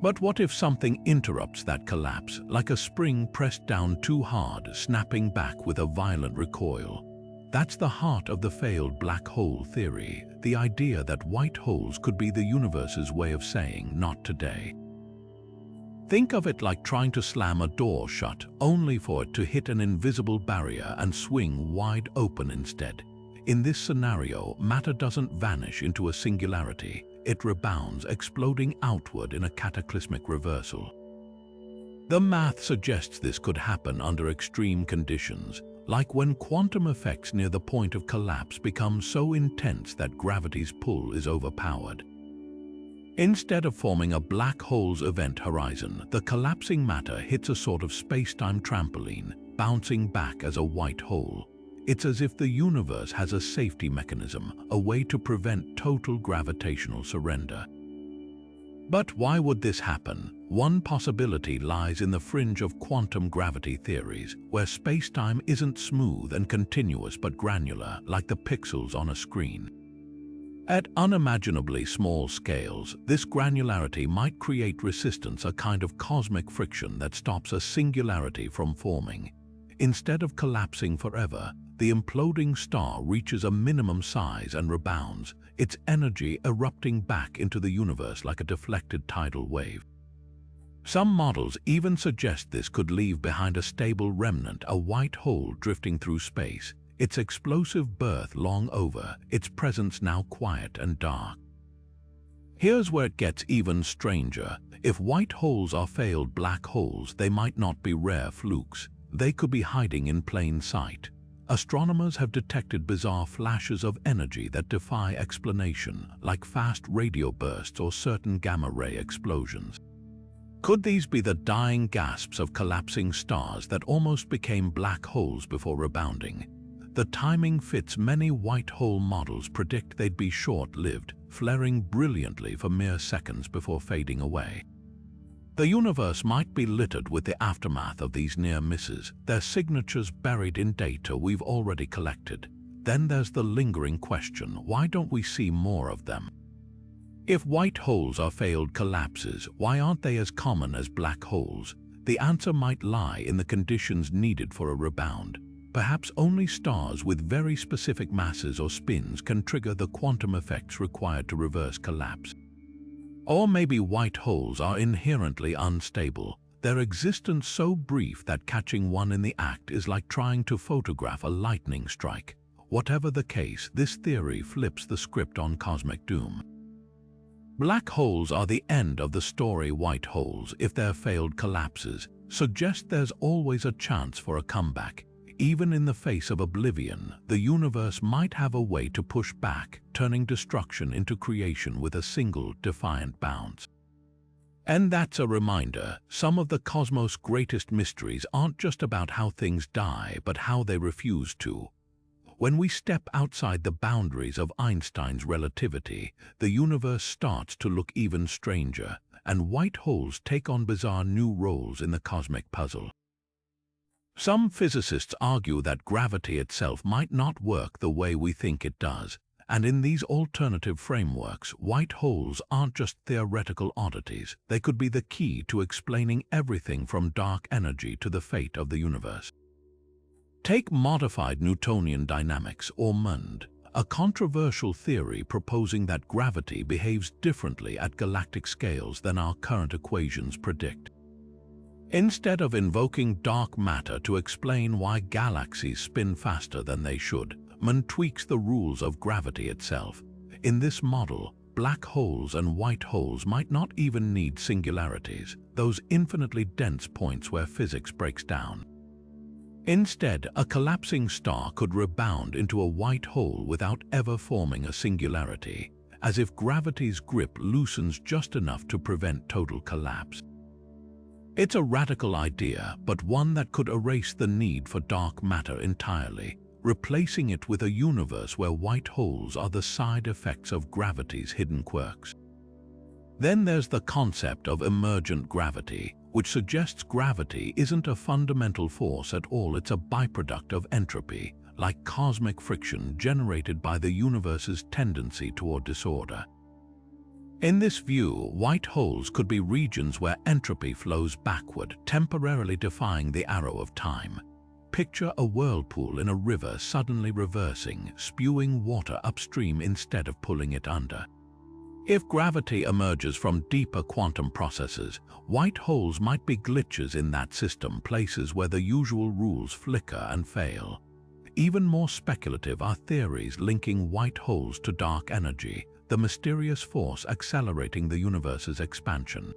But what if something interrupts that collapse, like a spring pressed down too hard, snapping back with a violent recoil? That's the heart of the failed black hole theory, the idea that white holes could be the universe's way of saying, not today. Think of it like trying to slam a door shut, only for it to hit an invisible barrier and swing wide open instead. In this scenario, matter doesn't vanish into a singularity, it rebounds, exploding outward in a cataclysmic reversal. The math suggests this could happen under extreme conditions, like when quantum effects near the point of collapse become so intense that gravity's pull is overpowered. Instead of forming a black hole's event horizon, the collapsing matter hits a sort of space-time trampoline, bouncing back as a white hole. It's as if the universe has a safety mechanism, a way to prevent total gravitational surrender. But why would this happen? One possibility lies in the fringe of quantum gravity theories, where space-time isn't smooth and continuous but granular, like the pixels on a screen. At unimaginably small scales, this granularity might create resistance, a kind of cosmic friction that stops a singularity from forming. Instead of collapsing forever, the imploding star reaches a minimum size and rebounds, its energy erupting back into the universe like a deflected tidal wave. Some models even suggest this could leave behind a stable remnant, a white hole drifting through space, its explosive birth long over, its presence now quiet and dark. Here's where it gets even stranger. If white holes are failed black holes, they might not be rare flukes. They could be hiding in plain sight. Astronomers have detected bizarre flashes of energy that defy explanation, like fast radio bursts or certain gamma-ray explosions. Could these be the dying gasps of collapsing stars that almost became black holes before rebounding? The timing fits. Many white hole models predict they'd be short-lived, flaring brilliantly for mere seconds before fading away. The universe might be littered with the aftermath of these near misses, their signatures buried in data we've already collected. Then there's the lingering question, why don't we see more of them? If white holes are failed collapses, why aren't they as common as black holes? The answer might lie in the conditions needed for a rebound. Perhaps only stars with very specific masses or spins can trigger the quantum effects required to reverse collapse. Or maybe white holes are inherently unstable, their existence so brief that catching one in the act is like trying to photograph a lightning strike. Whatever the case, this theory flips the script on cosmic doom. Black holes are the end of the story. White holes, if their failed collapses, suggest there's always a chance for a comeback. Even in the face of oblivion, the universe might have a way to push back, turning destruction into creation with a single defiant bounce. And that's a reminder, some of the cosmos' greatest mysteries aren't just about how things die, but how they refuse to. When we step outside the boundaries of Einstein's relativity, the universe starts to look even stranger, and white holes take on bizarre new roles in the cosmic puzzle. Some physicists argue that gravity itself might not work the way we think it does, and in these alternative frameworks, white holes aren't just theoretical oddities. They could be the key to explaining everything from dark energy to the fate of the universe. Take modified Newtonian dynamics, or MUND, a controversial theory proposing that gravity behaves differently at galactic scales than our current equations predict. Instead of invoking dark matter to explain why galaxies spin faster than they should, MUND tweaks the rules of gravity itself. In this model, black holes and white holes might not even need singularities, those infinitely dense points where physics breaks down. Instead, a collapsing star could rebound into a white hole without ever forming a singularity, as if gravity's grip loosens just enough to prevent total collapse. It's a radical idea, but one that could erase the need for dark matter entirely, replacing it with a universe where white holes are the side effects of gravity's hidden quirks. Then there's the concept of emergent gravity, which suggests gravity isn't a fundamental force at all. It's a byproduct of entropy, like cosmic friction generated by the universe's tendency toward disorder. In this view, white holes could be regions where entropy flows backward, temporarily defying the arrow of time. Picture a whirlpool in a river suddenly reversing, spewing water upstream instead of pulling it under. If gravity emerges from deeper quantum processes, white holes might be glitches in that system, places where the usual rules flicker and fail. Even more speculative are theories linking white holes to dark energy, the mysterious force accelerating the universe's expansion.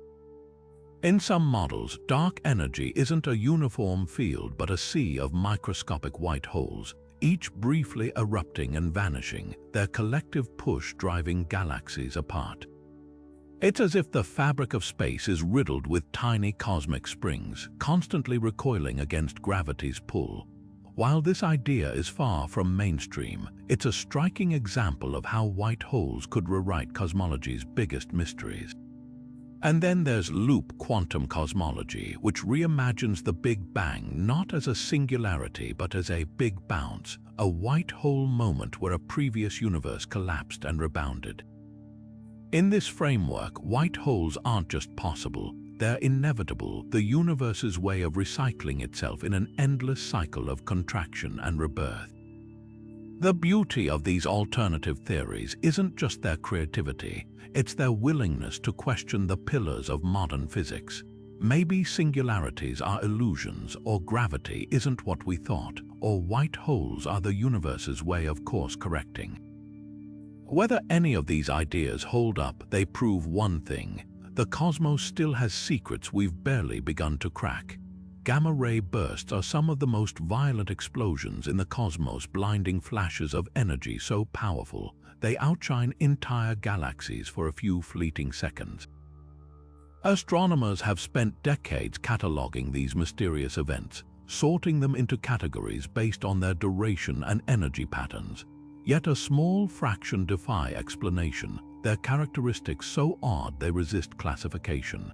In some models, dark energy isn't a uniform field but a sea of microscopic white holes, each briefly erupting and vanishing, their collective push driving galaxies apart. It's as if the fabric of space is riddled with tiny cosmic springs, constantly recoiling against gravity's pull. While this idea is far from mainstream, it's a striking example of how white holes could rewrite cosmology's biggest mysteries. And then there's loop quantum cosmology, which reimagines the Big Bang not as a singularity but as a big bounce, a white hole moment where a previous universe collapsed and rebounded. In this framework, white holes aren't just possible, they're inevitable, the universe's way of recycling itself in an endless cycle of contraction and rebirth. The beauty of these alternative theories isn't just their creativity, it's their willingness to question the pillars of modern physics. Maybe singularities are illusions, or gravity isn't what we thought, or white holes are the universe's way of course correcting. Whether any of these ideas hold up, they prove one thing: the cosmos still has secrets we've barely begun to crack. Gamma-ray bursts are some of the most violent explosions in the cosmos, blinding flashes of energy so powerful they outshine entire galaxies for a few fleeting seconds. Astronomers have spent decades cataloging these mysterious events, sorting them into categories based on their duration and energy patterns. Yet a small fraction defy explanation, their characteristics so odd they resist classification.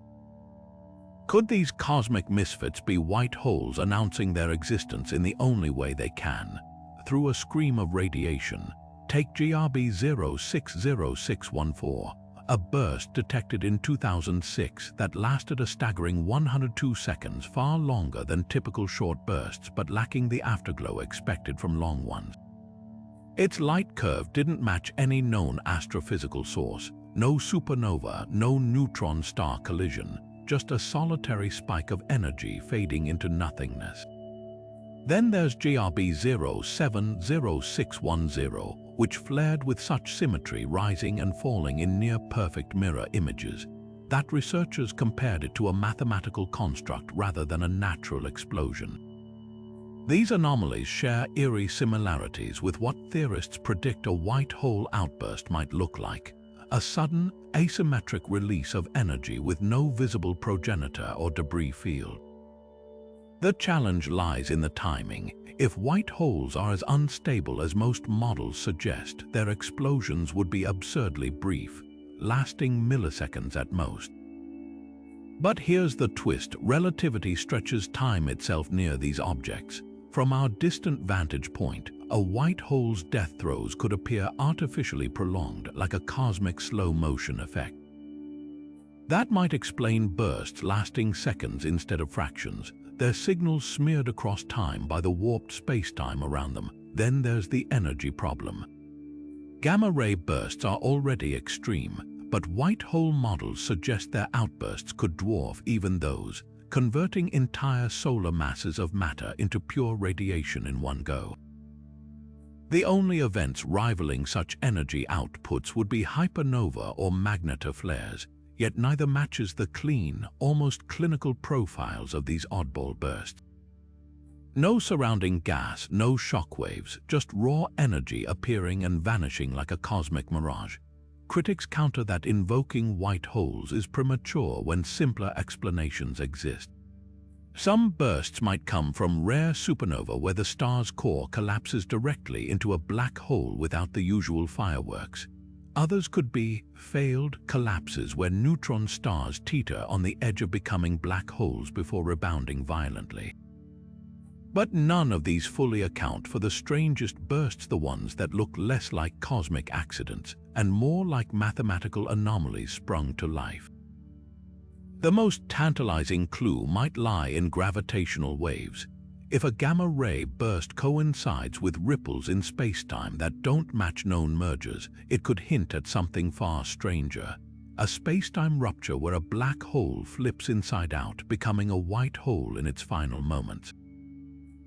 Could these cosmic misfits be white holes announcing their existence in the only way they can, through a scream of radiation? Take GRB 060614, a burst detected in 2006 that lasted a staggering 102 seconds, far longer than typical short bursts but lacking the afterglow expected from long ones. Its light curve didn't match any known astrophysical source: no supernova, no neutron star collision, just a solitary spike of energy fading into nothingness. Then there's GRB 070610, which flared with such symmetry, rising and falling in near-perfect mirror images, that researchers compared it to a mathematical construct rather than a natural explosion. These anomalies share eerie similarities with what theorists predict a white hole outburst might look like: a sudden, asymmetric release of energy with no visible progenitor or debris field. The challenge lies in the timing. If white holes are as unstable as most models suggest, their explosions would be absurdly brief, lasting milliseconds at most. But here's the twist: relativity stretches time itself near these objects. From our distant vantage point, a white hole's death throes could appear artificially prolonged, like a cosmic slow-motion effect. That might explain bursts lasting seconds instead of fractions, their signals smeared across time by the warped space-time around them. Then there's the energy problem. Gamma-ray bursts are already extreme, but white hole models suggest their outbursts could dwarf even those, converting entire solar masses of matter into pure radiation in one go. The only events rivaling such energy outputs would be hypernova or magnetoflares, yet neither matches the clean, almost clinical profiles of these oddball bursts. No surrounding gas, no shockwaves, just raw energy appearing and vanishing like a cosmic mirage. Critics counter that invoking white holes is premature when simpler explanations exist. Some bursts might come from rare supernova where the star's core collapses directly into a black hole without the usual fireworks. Others could be failed collapses where neutron stars teeter on the edge of becoming black holes before rebounding violently. But none of these fully account for the strangest bursts, the ones that look less like cosmic accidents and more like mathematical anomalies sprung to life. The most tantalizing clue might lie in gravitational waves. If a gamma-ray burst coincides with ripples in spacetime that don't match known mergers, it could hint at something far stranger: a spacetime rupture where a black hole flips inside out, becoming a white hole in its final moments.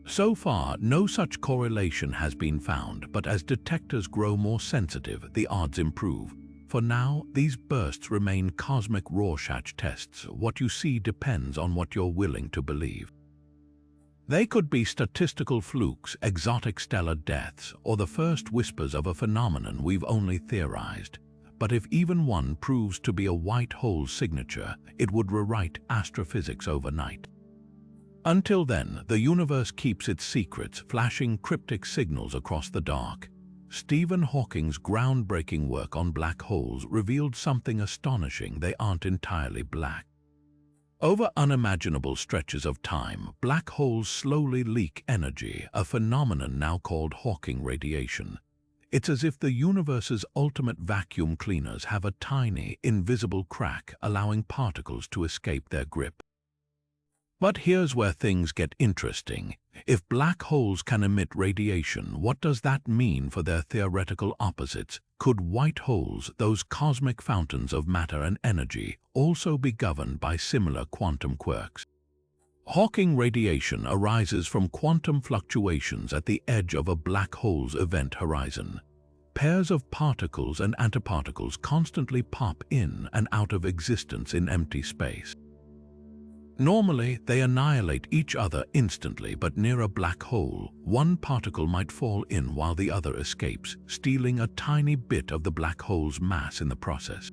So far, no such correlation has been found, but as detectors grow more sensitive, the odds improve. For now, these bursts remain cosmic Rorschach tests. What you see depends on what you're willing to believe. They could be statistical flukes, exotic stellar deaths, or the first whispers of a phenomenon we've only theorized. But if even one proves to be a white hole signature, it would rewrite astrophysics overnight. Until then, the universe keeps its secrets, flashing cryptic signals across the dark. Stephen Hawking's groundbreaking work on black holes revealed something astonishing: they aren't entirely black. Over unimaginable stretches of time, black holes slowly leak energy, a phenomenon now called Hawking radiation. It's as if the universe's ultimate vacuum cleaners have a tiny, invisible crack, allowing particles to escape their grip. But here's where things get interesting. If black holes can emit radiation, what does that mean for their theoretical opposites? Could white holes, those cosmic fountains of matter and energy, also be governed by similar quantum quirks? Hawking radiation arises from quantum fluctuations at the edge of a black hole's event horizon. pairs of particles and antiparticles constantly pop in and out of existence in empty space. Normally, they annihilate each other instantly, but near a black hole, one particle might fall in while the other escapes, stealing a tiny bit of the black hole's mass in the process.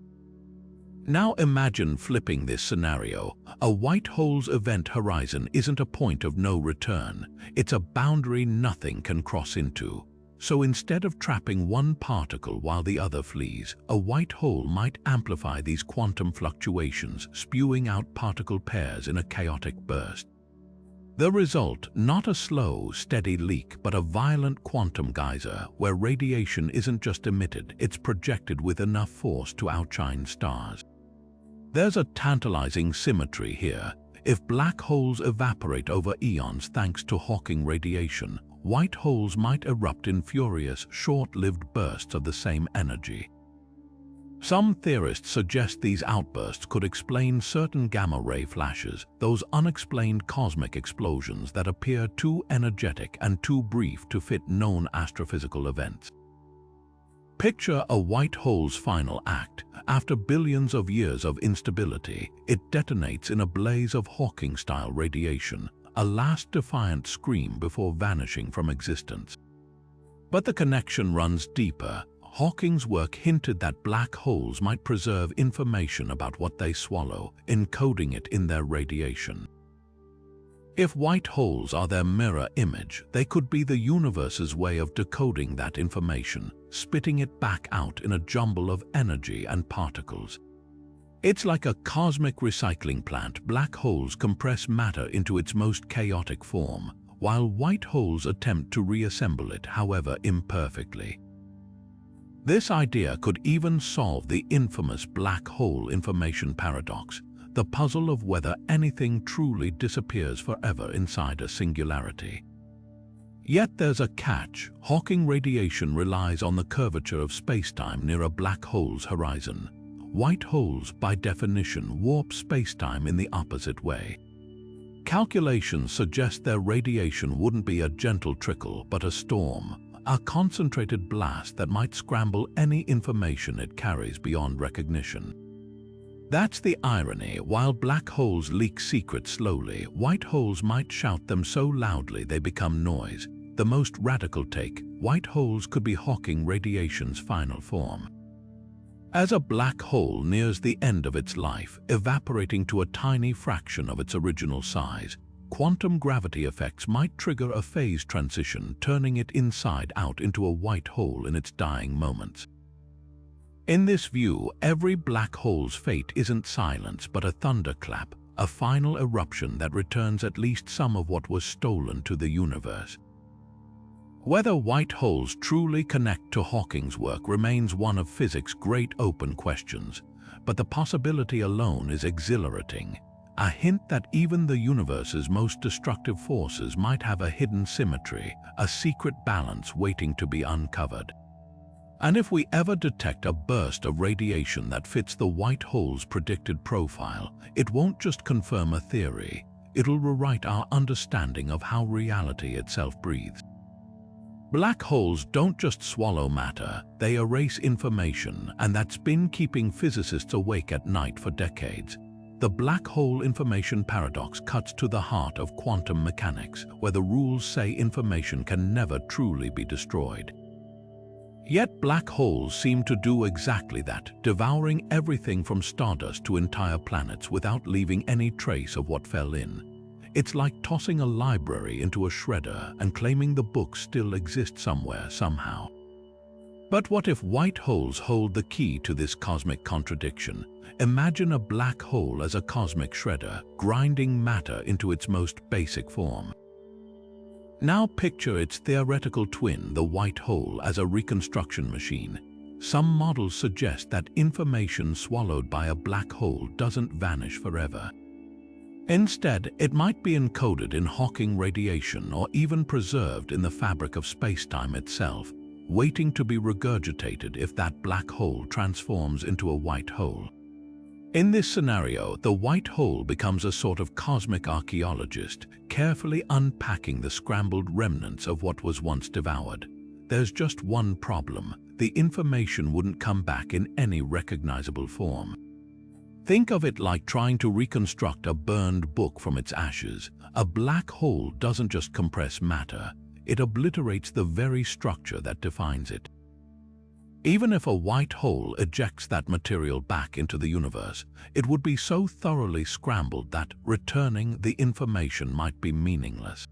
Now imagine flipping this scenario. A white hole's event horizon isn't a point of no return, it's a boundary nothing can cross into. So instead of trapping one particle while the other flees, a white hole might amplify these quantum fluctuations, spewing out particle pairs in a chaotic burst. The result, not a slow, steady leak, but a violent quantum geyser where radiation isn't just emitted, it's projected with enough force to outshine stars. There's a tantalizing symmetry here. If black holes evaporate over eons thanks to Hawking radiation, white holes might erupt in furious, short-lived bursts of the same energy. Some theorists suggest these outbursts could explain certain gamma-ray flashes, those unexplained cosmic explosions that appear too energetic and too brief to fit known astrophysical events. Picture a white hole's final act. After billions of years of instability, it detonates in a blaze of Hawking-style radiation, a last defiant scream before vanishing from existence. But the connection runs deeper. Hawking's work hinted that black holes might preserve information about what they swallow, encoding it in their radiation. If white holes are their mirror image, they could be the universe's way of decoding that information, spitting it back out in a jumble of energy and particles. It's like a cosmic recycling plant. Black holes compress matter into its most chaotic form, while white holes attempt to reassemble it, however imperfectly. This idea could even solve the infamous black hole information paradox, the puzzle of whether anything truly disappears forever inside a singularity. Yet there's a catch. Hawking radiation relies on the curvature of spacetime near a black hole's horizon. White holes, by definition, warp spacetime in the opposite way. Calculations suggest their radiation wouldn't be a gentle trickle, but a storm, a concentrated blast that might scramble any information it carries beyond recognition. That's the irony. While black holes leak secrets slowly, white holes might shout them so loudly they become noise. The most radical take: white holes could be Hawking radiation's final form. As a black hole nears the end of its life, evaporating to a tiny fraction of its original size, quantum gravity effects might trigger a phase transition, turning it inside out into a white hole in its dying moments. In this view, every black hole's fate isn't silence but a thunderclap, a final eruption that returns at least some of what was stolen to the universe. Whether white holes truly connect to Hawking's work remains one of physics' great open questions, but the possibility alone is exhilarating, a hint that even the universe's most destructive forces might have a hidden symmetry, a secret balance waiting to be uncovered. And if we ever detect a burst of radiation that fits the white hole's predicted profile, it won't just confirm a theory, it'll rewrite our understanding of how reality itself breathes. Black holes don't just swallow matter, they erase information, and that's been keeping physicists awake at night for decades. The black hole information paradox cuts to the heart of quantum mechanics, where the rules say information can never truly be destroyed. Yet black holes seem to do exactly that, devouring everything from stardust to entire planets without leaving any trace of what fell in. It's like tossing a library into a shredder and claiming the books still exist somewhere, somehow. But what if white holes hold the key to this cosmic contradiction? Imagine a black hole as a cosmic shredder, grinding matter into its most basic form. Now picture its theoretical twin, the white hole, as a reconstruction machine. Some models suggest that information swallowed by a black hole doesn't vanish forever. Instead, it might be encoded in Hawking radiation or even preserved in the fabric of spacetime itself, waiting to be regurgitated if that black hole transforms into a white hole. In this scenario, the white hole becomes a sort of cosmic archaeologist, carefully unpacking the scrambled remnants of what was once devoured. there's just one problem: the information wouldn't come back in any recognizable form. Think of it like trying to reconstruct a burned book from its ashes. A black hole doesn't just compress matter, it obliterates the very structure that defines it. Even if a white hole ejects that material back into the universe, it would be so thoroughly scrambled that returning the information might be meaningless.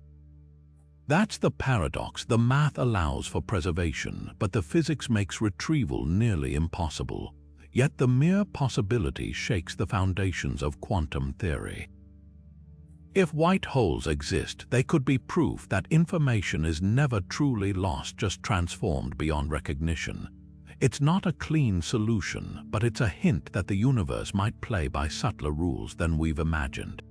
That's the paradox. The math allows for preservation, but the physics makes retrieval nearly impossible. Yet the mere possibility shakes the foundations of quantum theory. If white holes exist, they could be proof that information is never truly lost, just transformed beyond recognition. It's not a clean solution, but it's a hint that the universe might play by subtler rules than we've imagined.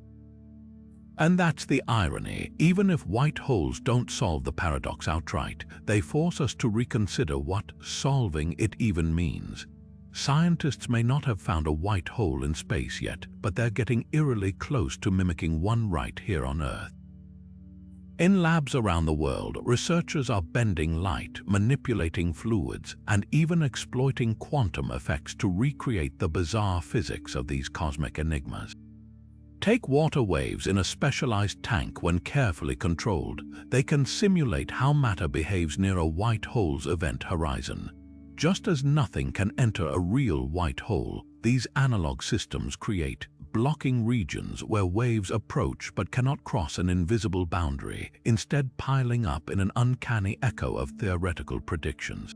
And that's the irony. Even if white holes don't solve the paradox outright, they force us to reconsider what solving it even means. Scientists may not have found a white hole in space yet, but they're getting eerily close to mimicking one right here on Earth. In labs around the world, researchers are bending light, manipulating fluids, and even exploiting quantum effects to recreate the bizarre physics of these cosmic enigmas. Take water waves in a specialized tank. When carefully controlled, they can simulate how matter behaves near a white hole's event horizon. Just as nothing can enter a real white hole, these analog systems create blocking regions where waves approach but cannot cross an invisible boundary, instead piling up in an uncanny echo of theoretical predictions.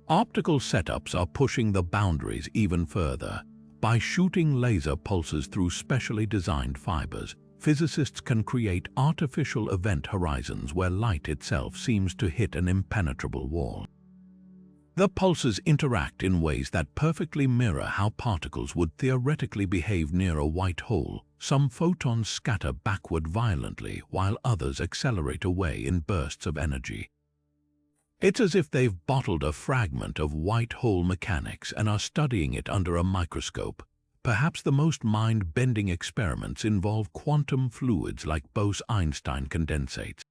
Optical setups are pushing the boundaries even further. By shooting laser pulses through specially designed fibers, physicists can create artificial event horizons where light itself seems to hit an impenetrable wall. The pulses interact in ways that perfectly mirror how particles would theoretically behave near a white hole. Some photons scatter backward violently, while others accelerate away in bursts of energy. It's as if they've bottled a fragment of white hole mechanics and are studying it under a microscope. Perhaps the most mind-bending experiments involve quantum fluids like Bose-Einstein condensates.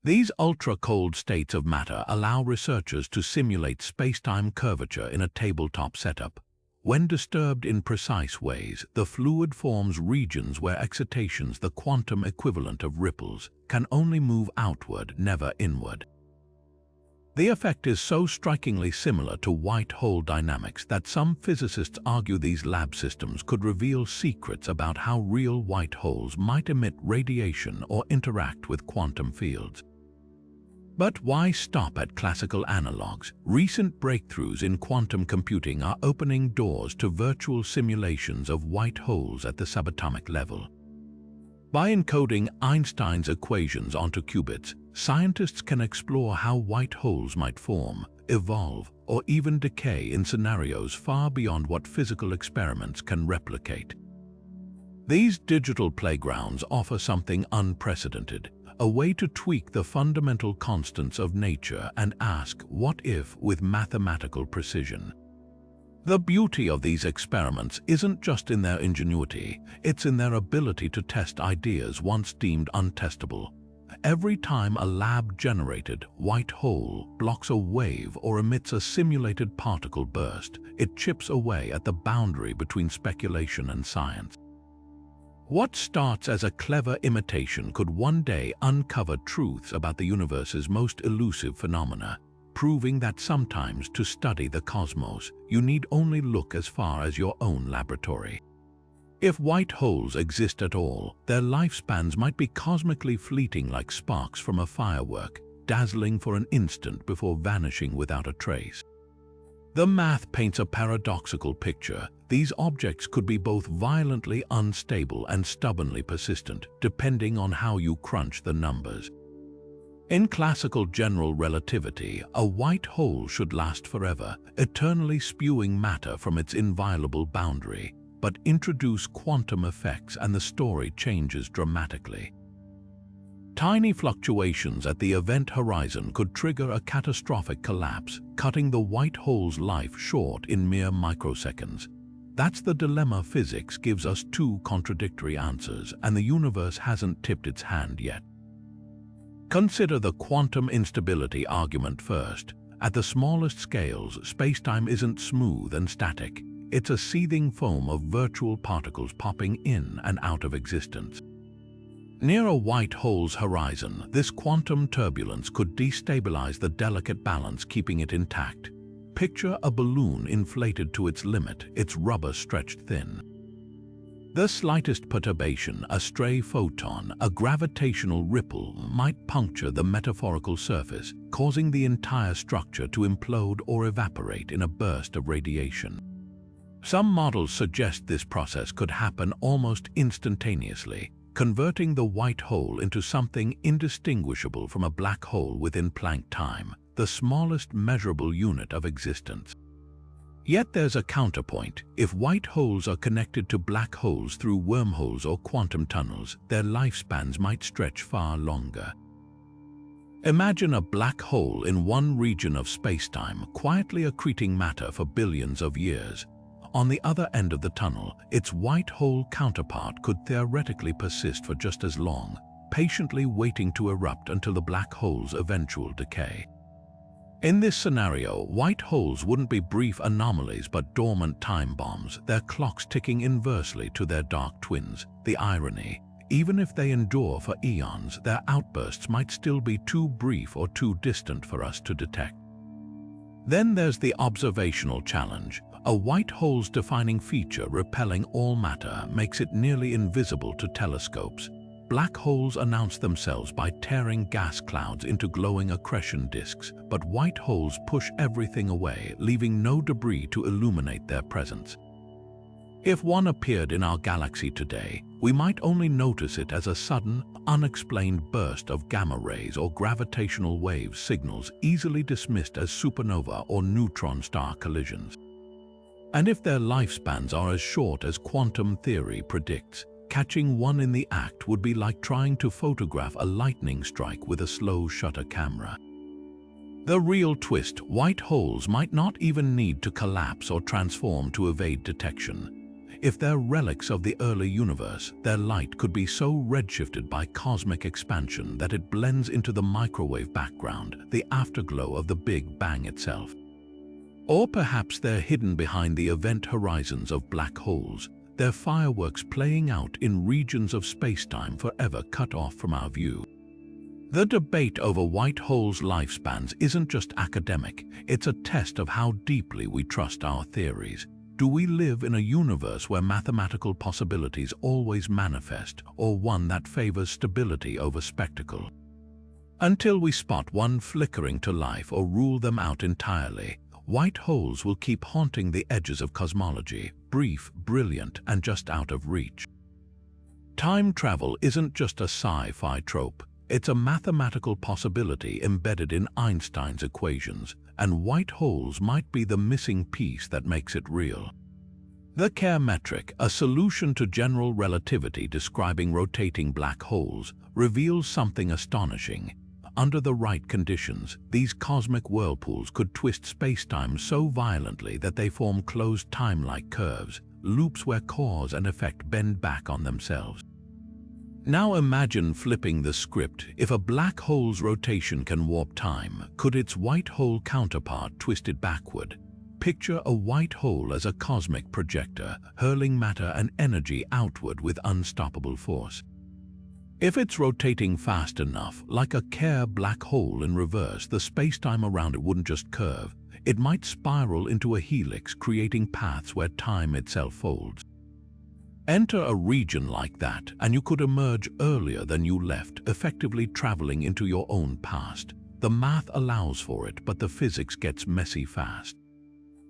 These ultra-cold states of matter allow researchers to simulate space-time curvature in a tabletop setup. When disturbed in precise ways, the fluid forms regions where excitations, the quantum equivalent of ripples, can only move outward, never inward. The effect is so strikingly similar to white hole dynamics that some physicists argue these lab systems could reveal secrets about how real white holes might emit radiation or interact with quantum fields. But why stop at classical analogs? Recent breakthroughs in quantum computing are opening doors to virtual simulations of white holes at the subatomic level. By encoding Einstein's equations onto qubits, scientists can explore how white holes might form, evolve, or even decay in scenarios far beyond what physical experiments can replicate. These digital playgrounds offer something unprecedented, a way to tweak the fundamental constants of nature and ask what if with mathematical precision. The beauty of these experiments isn't just in their ingenuity, it's in their ability to test ideas once deemed untestable. Every time a lab-generated white hole blocks a wave or emits a simulated particle burst, it chips away at the boundary between speculation and science. What starts as a clever imitation could one day uncover truths about the universe's most elusive phenomena, proving that sometimes to study the cosmos, you need only look as far as your own laboratory. If white holes exist at all, their lifespans might be cosmically fleeting, like sparks from a firework, dazzling for an instant before vanishing without a trace. The math paints a paradoxical picture. These objects could be both violently unstable and stubbornly persistent, depending on how you crunch the numbers. In classical general relativity, a white hole should last forever, eternally spewing matter from its inviolable boundary. But introduce quantum effects and the story changes dramatically. Tiny fluctuations at the event horizon could trigger a catastrophic collapse, cutting the white hole's life short in mere microseconds. That's the dilemma. Physics gives us two contradictory answers, and the universe hasn't tipped its hand yet. Consider the quantum instability argument first. At the smallest scales, spacetime isn't smooth and static. It's a seething foam of virtual particles popping in and out of existence. Near a white hole's horizon, this quantum turbulence could destabilize the delicate balance keeping it intact. Picture a balloon inflated to its limit, its rubber stretched thin. The slightest perturbation, a stray photon, a gravitational ripple, might puncture the metaphorical surface, causing the entire structure to implode or evaporate in a burst of radiation. Some models suggest this process could happen almost instantaneously, converting the white hole into something indistinguishable from a black hole within Planck time, the smallest measurable unit of existence. Yet there's a counterpoint. If white holes are connected to black holes through wormholes or quantum tunnels, their lifespans might stretch far longer. Imagine a black hole in one region of spacetime, quietly accreting matter for billions of years. On the other end of the tunnel, its white hole counterpart could theoretically persist for just as long, patiently waiting to erupt until the black hole's eventual decay. In this scenario, white holes wouldn't be brief anomalies but dormant time bombs, their clocks ticking inversely to their dark twins. The irony, even if they endure for eons, their outbursts might still be too brief or too distant for us to detect. Then there's the observational challenge. A white hole's defining feature, repelling all matter, makes it nearly invisible to telescopes. Black holes announce themselves by tearing gas clouds into glowing accretion disks, but white holes push everything away, leaving no debris to illuminate their presence. If one appeared in our galaxy today, we might only notice it as a sudden, unexplained burst of gamma rays or gravitational wave signals easily dismissed as supernova or neutron star collisions. And if their lifespans are as short as quantum theory predicts, catching one in the act would be like trying to photograph a lightning strike with a slow shutter camera. The real twist: white holes might not even need to collapse or transform to evade detection. If they're relics of the early universe, their light could be so redshifted by cosmic expansion that it blends into the microwave background, the afterglow of the Big Bang itself. Or perhaps they're hidden behind the event horizons of black holes, their fireworks playing out in regions of spacetime forever cut off from our view. The debate over white holes' lifespans isn't just academic, it's a test of how deeply we trust our theories. Do we live in a universe where mathematical possibilities always manifest, or one that favors stability over spectacle? Until we spot one flickering to life or rule them out entirely, white holes will keep haunting the edges of cosmology, brief, brilliant, and just out of reach. Time travel isn't just a sci-fi trope, it's a mathematical possibility embedded in Einstein's equations, and white holes might be the missing piece that makes it real. The Kerr metric, a solution to general relativity describing rotating black holes, reveals something astonishing. Under the right conditions, these cosmic whirlpools could twist spacetime so violently that they form closed time-like curves, loops where cause and effect bend back on themselves. Now imagine flipping the script. If a black hole's rotation can warp time, could its white hole counterpart twist it backward? Picture a white hole as a cosmic projector, hurling matter and energy outward with unstoppable force. If it's rotating fast enough, like a Kerr black hole in reverse, the spacetime around it wouldn't just curve, it might spiral into a helix, creating paths where time itself folds. Enter a region like that, and you could emerge earlier than you left, effectively traveling into your own past. The math allows for it, but the physics gets messy fast.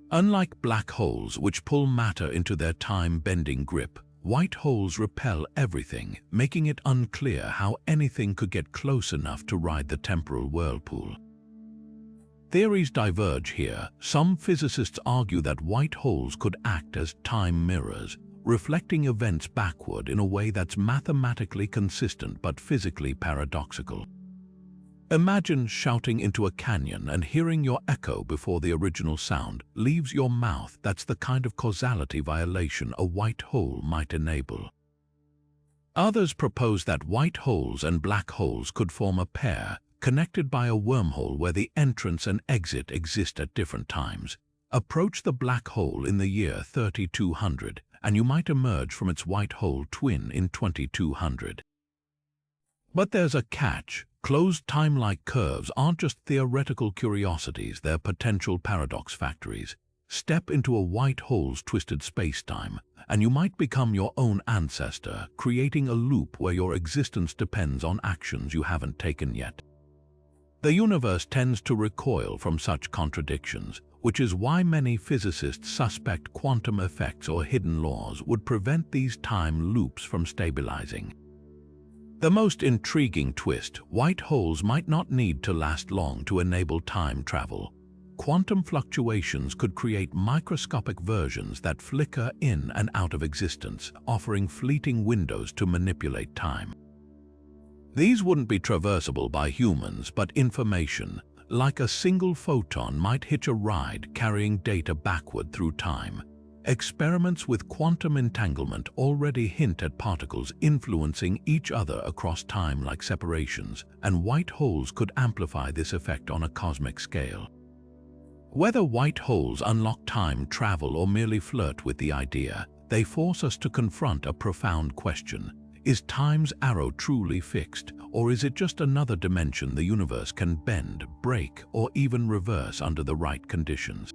Unlike black holes, which pull matter into their time-bending grip, white holes repel everything, making it unclear how anything could get close enough to ride the temporal whirlpool. Theories diverge here. Some physicists argue that white holes could act as time mirrors, reflecting events backward in a way that's mathematically consistent but physically paradoxical. Imagine shouting into a canyon and hearing your echo before the original sound leaves your mouth. That's the kind of causality violation a white hole might enable. Others propose that white holes and black holes could form a pair, connected by a wormhole where the entrance and exit exist at different times. Approach the black hole in the year 3200, and you might emerge from its white hole twin in 2200. But there's a catch. Closed time-like curves aren't just theoretical curiosities, they're potential paradox factories. Step into a white hole's twisted space-time, and you might become your own ancestor, creating a loop where your existence depends on actions you haven't taken yet. The universe tends to recoil from such contradictions, which is why many physicists suspect quantum effects or hidden laws would prevent these time loops from stabilizing. The most intriguing twist: white holes might not need to last long to enable time travel. Quantum fluctuations could create microscopic versions that flicker in and out of existence, offering fleeting windows to manipulate time. These wouldn't be traversable by humans, but information, like a single photon, might hitch a ride carrying data backward through time. Experiments with quantum entanglement already hint at particles influencing each other across time like separations, and white holes could amplify this effect on a cosmic scale. Whether white holes unlock time travel or merely flirt with the idea, they force us to confront a profound question. Is time's arrow truly fixed, or is it just another dimension the universe can bend, break, or even reverse under the right conditions?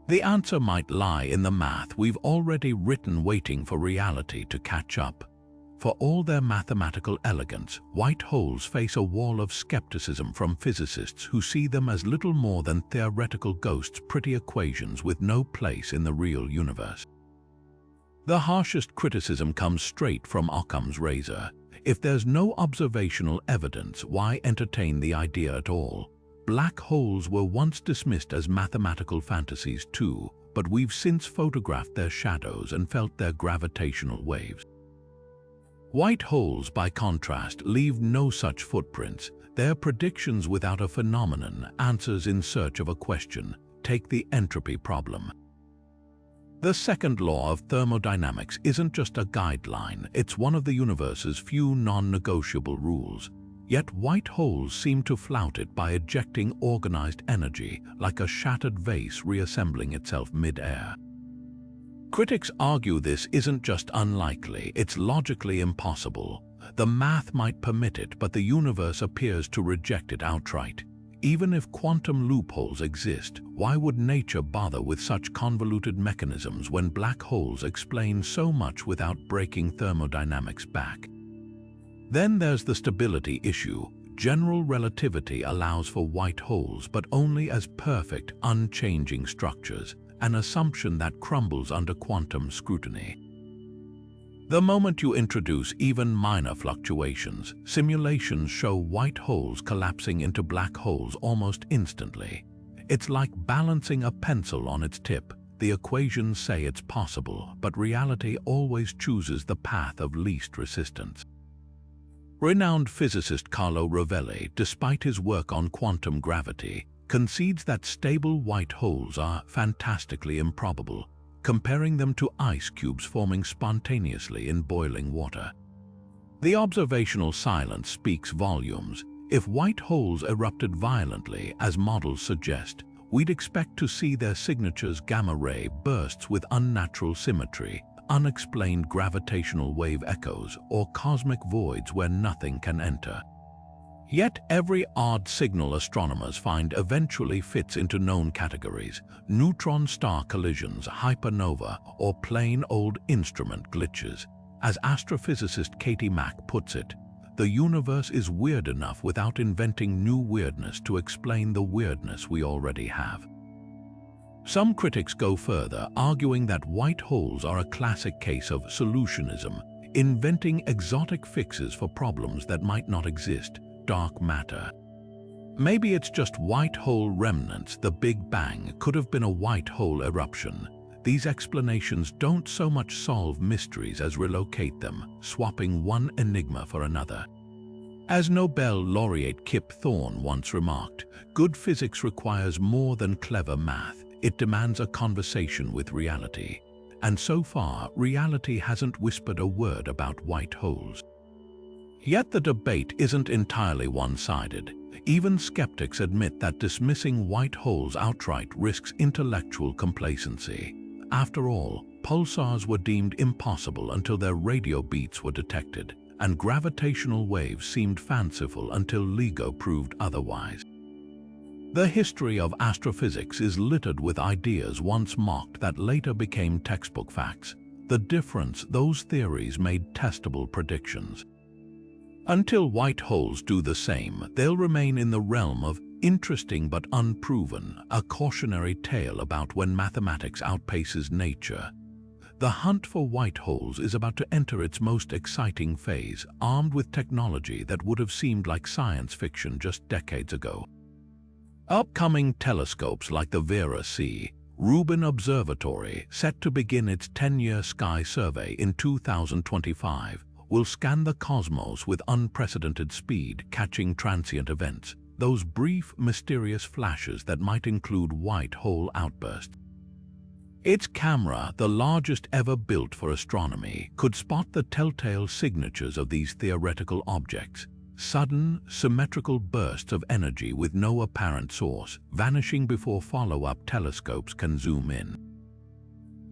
The answer might lie in the math we've already written, waiting for reality to catch up. For all their mathematical elegance, white holes face a wall of skepticism from physicists who see them as little more than theoretical ghosts, pretty equations with no place in the real universe. The harshest criticism comes straight from Occam's razor. If there's no observational evidence, why entertain the idea at all? Black holes were once dismissed as mathematical fantasies too, but we've since photographed their shadows and felt their gravitational waves. White holes, by contrast, leave no such footprints. They're predictions without a phenomenon, answers in search of a question. Take the entropy problem. The second law of thermodynamics isn't just a guideline, it's one of the universe's few non-negotiable rules. Yet white holes seem to flout it by ejecting organized energy, like a shattered vase reassembling itself mid-air. Critics argue this isn't just unlikely, it's logically impossible. The math might permit it, but the universe appears to reject it outright. Even if quantum loopholes exist, why would nature bother with such convoluted mechanisms when black holes explain so much without breaking thermodynamics back? Then there's the stability issue. General relativity allows for white holes, but only as perfect, unchanging structures, an assumption that crumbles under quantum scrutiny. The moment you introduce even minor fluctuations, simulations show white holes collapsing into black holes almost instantly. It's like balancing a pencil on its tip. The equations say it's possible, but reality always chooses the path of least resistance. Renowned physicist Carlo Rovelli, despite his work on quantum gravity, concedes that stable white holes are fantastically improbable, comparing them to ice cubes forming spontaneously in boiling water. The observational silence speaks volumes. If white holes erupted violently, as models suggest, we'd expect to see their signatures gamma-ray bursts with unnatural symmetry, unexplained gravitational wave echoes, or cosmic voids where nothing can enter. Yet every odd signal astronomers find eventually fits into known categories: neutron star collisions, hypernova, or plain old instrument glitches. As astrophysicist Katie Mack puts it, the universe is weird enough without inventing new weirdness to explain the weirdness we already have. Some critics go further, arguing that white holes are a classic case of solutionism, inventing exotic fixes for problems that might not exist. Dark matter. Maybe it's just white hole remnants. The Big Bang could have been a white hole eruption. These explanations don't so much solve mysteries as relocate them, swapping one enigma for another. As Nobel laureate Kip Thorne once remarked, good physics requires more than clever math. It demands a conversation with reality. and so far reality hasn't whispered a word about white holes. Yet the debate isn't entirely one-sided. Even skeptics admit that dismissing white holes outright risks intellectual complacency. After all, pulsars were deemed impossible until their radio beats were detected, and gravitational waves seemed fanciful until LIGO proved otherwise. The history of astrophysics is littered with ideas once mocked that later became textbook facts. The difference, those theories made testable predictions. Until white holes do the same, they'll remain in the realm of interesting but unproven, a cautionary tale about when mathematics outpaces nature. The hunt for white holes is about to enter its most exciting phase, armed with technology that would have seemed like science fiction just decades ago. Upcoming telescopes like the Vera-C, Rubin Observatory, set to begin its 10-year sky survey in 2025, will scan the cosmos with unprecedented speed, catching transient events, those brief, mysterious flashes that might include white hole outbursts. Its camera, the largest ever built for astronomy, could spot the telltale signatures of these theoretical objects, sudden, symmetrical bursts of energy with no apparent source, vanishing before follow-up telescopes can zoom in.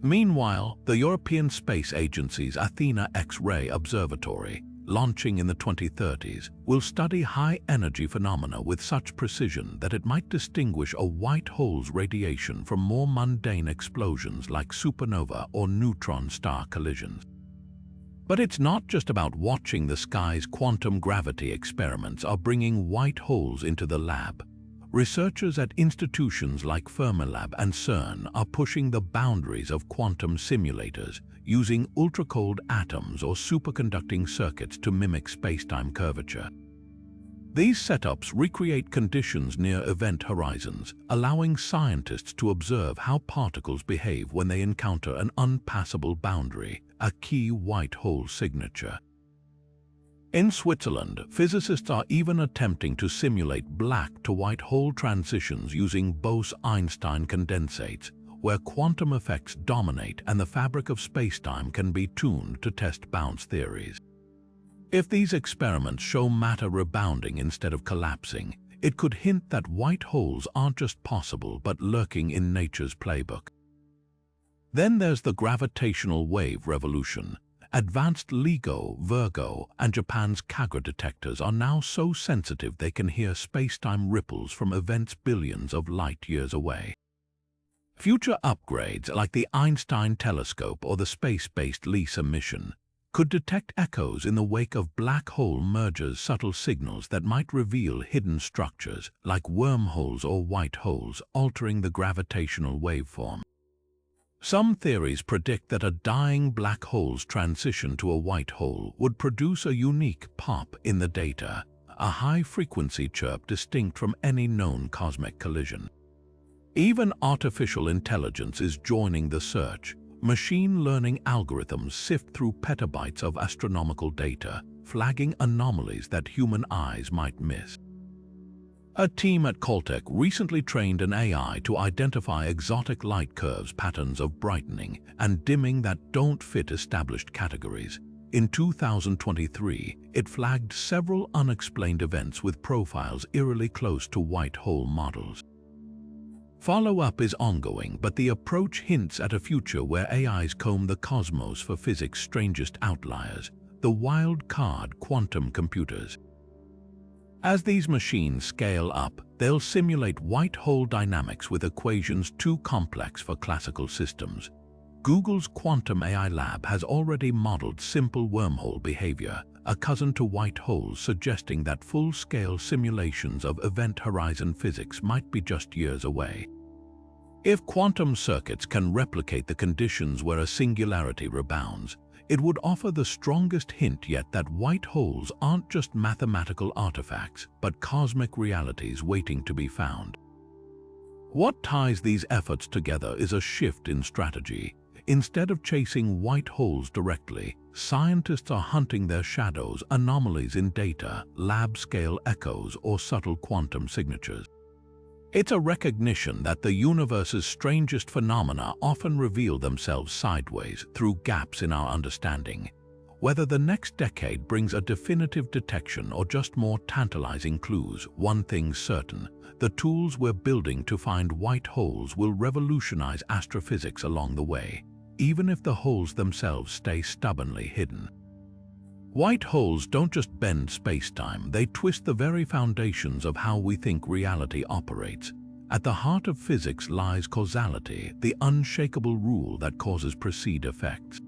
Meanwhile, the European Space Agency's Athena X-ray Observatory, launching in the 2030s, will study high-energy phenomena with such precision that it might distinguish a white hole's radiation from more mundane explosions like supernova or neutron star collisions. But it's not just about watching the sky's quantum gravity experiments are bringing white holes into the lab. Researchers at institutions like Fermilab and CERN are pushing the boundaries of quantum simulators, using ultra-cold atoms or superconducting circuits to mimic spacetime curvature. These setups recreate conditions near event horizons, allowing scientists to observe how particles behave when they encounter an unpassable boundary, a key white hole signature. In Switzerland, physicists are even attempting to simulate black-to-white hole transitions using Bose-Einstein condensates, where quantum effects dominate and the fabric of spacetime can be tuned to test bounce theories. If these experiments show matter rebounding instead of collapsing, it could hint that white holes aren't just possible but lurking in nature's playbook. Then there's the gravitational wave revolution. Advanced LIGO, Virgo, and Japan's Kagra detectors are now so sensitive they can hear spacetime ripples from events billions of light-years away. Future upgrades like the Einstein telescope or the space-based LISA mission could detect echoes in the wake of black hole mergers, subtle signals that might reveal hidden structures like wormholes or white holes, altering the gravitational waveform. Some theories predict that a dying black hole's transition to a white hole would produce a unique pop in the data, a high-frequency chirp distinct from any known cosmic collision. Even artificial intelligence is joining the search. Machine learning algorithms sift through petabytes of astronomical data, flagging anomalies that human eyes might miss. A team at Caltech recently trained an AI to identify exotic light curves, patterns of brightening and dimming that don't fit established categories. In 2023, it flagged several unexplained events with profiles eerily close to white hole models. Follow-up is ongoing, but the approach hints at a future where AIs comb the cosmos for physics' strangest outliers, the wild-card quantum computers. As these machines scale up, they'll simulate white hole dynamics with equations too complex for classical systems. Google's Quantum AI Lab has already modeled simple wormhole behavior, a cousin to white holes, suggesting that full-scale simulations of event horizon physics might be just years away. If quantum circuits can replicate the conditions where a singularity rebounds, it would offer the strongest hint yet that white holes aren't just mathematical artifacts, but cosmic realities waiting to be found. What ties these efforts together is a shift in strategy. Instead of chasing white holes directly, scientists are hunting their shadows, anomalies in data, lab-scale echoes, or subtle quantum signatures. It's a recognition that the universe's strangest phenomena often reveal themselves sideways through gaps in our understanding. Whether the next decade brings a definitive detection or just more tantalizing clues, one thing's certain: the tools we're building to find white holes will revolutionize astrophysics along the way, even if the holes themselves stay stubbornly hidden. White holes don't just bend space-time, they twist the very foundations of how we think reality operates. At the heart of physics lies causality, the unshakable rule that causes precede effects.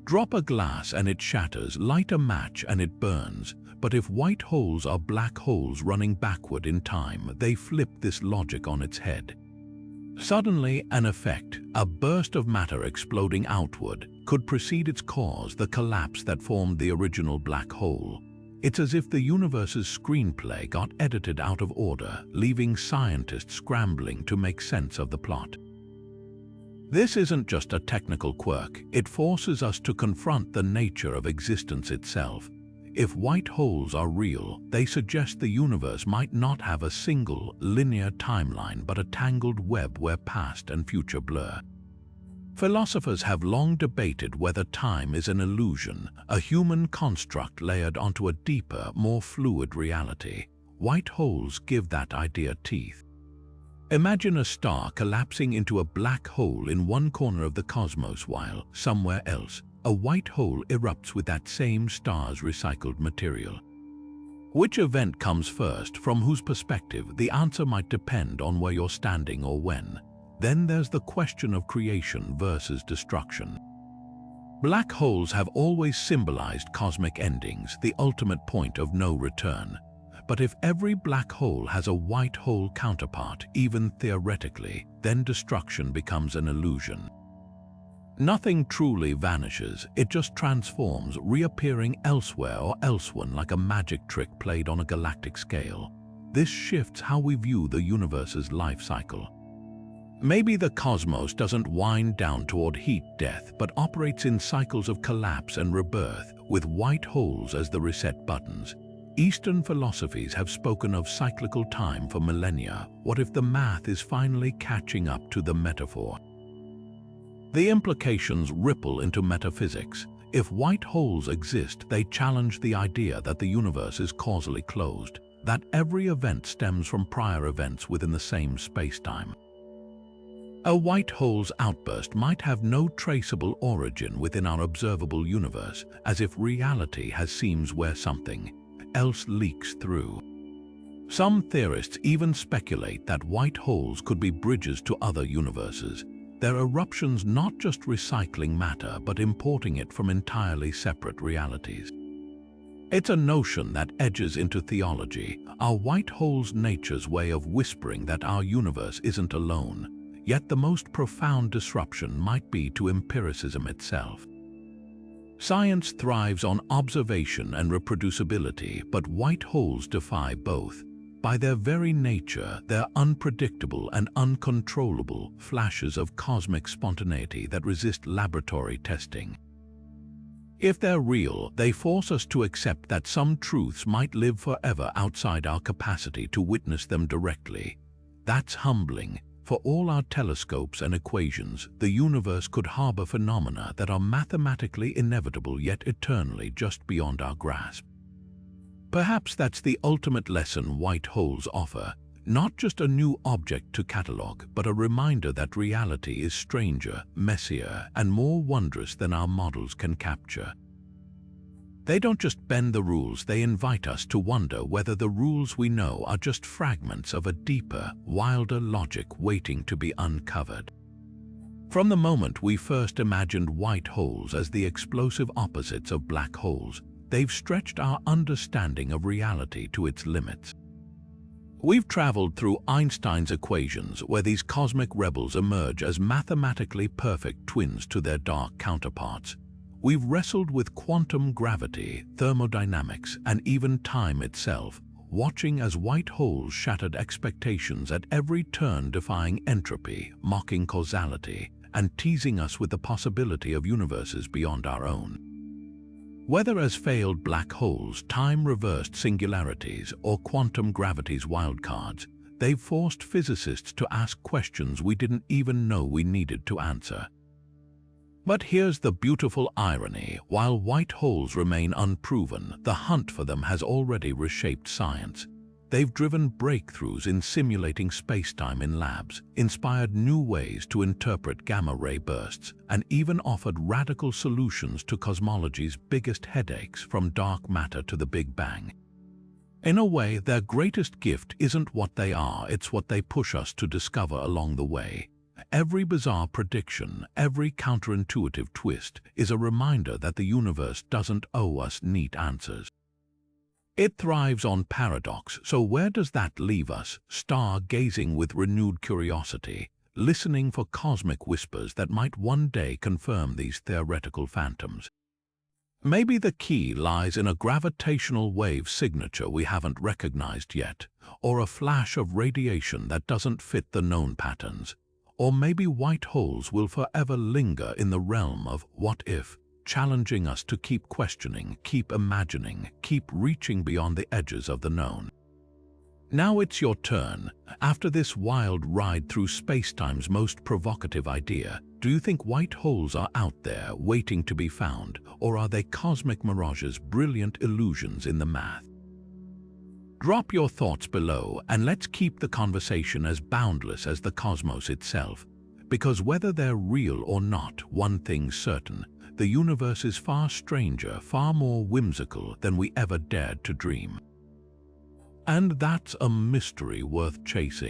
Drop a glass and it shatters, light a match and it burns. But if white holes are black holes running backward in time, they flip this logic on its head. Suddenly, an effect, a burst of matter exploding outward, could precede its cause, the collapse that formed the original black hole. It's as if the universe's screenplay got edited out of order, leaving scientists scrambling to make sense of the plot. This isn't just a technical quirk, it forces us to confront the nature of existence itself. If white holes are real, they suggest the universe might not have a single, linear timeline but a tangled web where past and future blur. Philosophers have long debated whether time is an illusion, a human construct layered onto a deeper, more fluid reality. White holes give that idea teeth. Imagine a star collapsing into a black hole in one corner of the cosmos while, somewhere else, a white hole erupts with that same star's recycled material. Which event comes first, from whose perspective? The answer might depend on where you're standing or when. Then there's the question of creation versus destruction. Black holes have always symbolized cosmic endings, the ultimate point of no return. But if every black hole has a white hole counterpart, even theoretically, then destruction becomes an illusion. Nothing truly vanishes, it just transforms, reappearing elsewhere or elsewhen like a magic trick played on a galactic scale. This shifts how we view the universe's life cycle. Maybe the cosmos doesn't wind down toward heat death, but operates in cycles of collapse and rebirth, with white holes as the reset buttons. Eastern philosophies have spoken of cyclical time for millennia. What if the math is finally catching up to the metaphor? The implications ripple into metaphysics. If white holes exist, they challenge the idea that the universe is causally closed, that every event stems from prior events within the same space-time. A white hole's outburst might have no traceable origin within our observable universe, as if reality has seams where something else leaks through. Some theorists even speculate that white holes could be bridges to other universes, their eruptions not just recycling matter but importing it from entirely separate realities. It's a notion that edges into theology, our white hole's nature's way of whispering that our universe isn't alone, yet the most profound disruption might be to empiricism itself. Science thrives on observation and reproducibility, but white holes defy both. By their very nature, they're unpredictable and uncontrollable flashes of cosmic spontaneity that resist laboratory testing. If they're real, they force us to accept that some truths might live forever outside our capacity to witness them directly. That's humbling. For all our telescopes and equations, the universe could harbor phenomena that are mathematically inevitable yet eternally just beyond our grasp. Perhaps that's the ultimate lesson white holes offer, not just a new object to catalogue, but a reminder that reality is stranger, messier, and more wondrous than our models can capture. They don't just bend the rules, they invite us to wonder whether the rules we know are just fragments of a deeper, wilder logic waiting to be uncovered. From the moment we first imagined white holes as the explosive opposites of black holes, they've stretched our understanding of reality to its limits. We've traveled through Einstein's equations, where these cosmic rebels emerge as mathematically perfect twins to their dark counterparts. We've wrestled with quantum gravity, thermodynamics, and even time itself, watching as white holes shattered expectations at every turn, defying entropy, mocking causality, and teasing us with the possibility of universes beyond our own. Whether as failed black holes, time-reversed singularities, or quantum gravity's wildcards, They've forced physicists to ask questions we didn't even know we needed to answer. But here's the beautiful irony. While white holes remain unproven, the hunt for them has already reshaped science. They've driven breakthroughs in simulating space-time in labs, inspired new ways to interpret gamma-ray bursts, and even offered radical solutions to cosmology's biggest headaches, from dark matter to the Big Bang. In a way, their greatest gift isn't what they are, it's what they push us to discover along the way. Every bizarre prediction, every counterintuitive twist is a reminder that the universe doesn't owe us neat answers. It thrives on paradox, so where does that leave us? Stargazing with renewed curiosity, listening for cosmic whispers that might one day confirm these theoretical phantoms. Maybe the key lies in a gravitational wave signature we haven't recognized yet, or a flash of radiation that doesn't fit the known patterns. Or maybe white holes will forever linger in the realm of what if, challenging us to keep questioning, keep imagining, keep reaching beyond the edges of the known. Now it's your turn. After this wild ride through spacetime's most provocative idea, do you think white holes are out there waiting to be found, or are they cosmic mirages, brilliant illusions in the math? Drop your thoughts below, and let's keep the conversation as boundless as the cosmos itself. Because whether they're real or not, one thing's certain: the universe is far stranger, far more whimsical than we ever dared to dream. And that's a mystery worth chasing.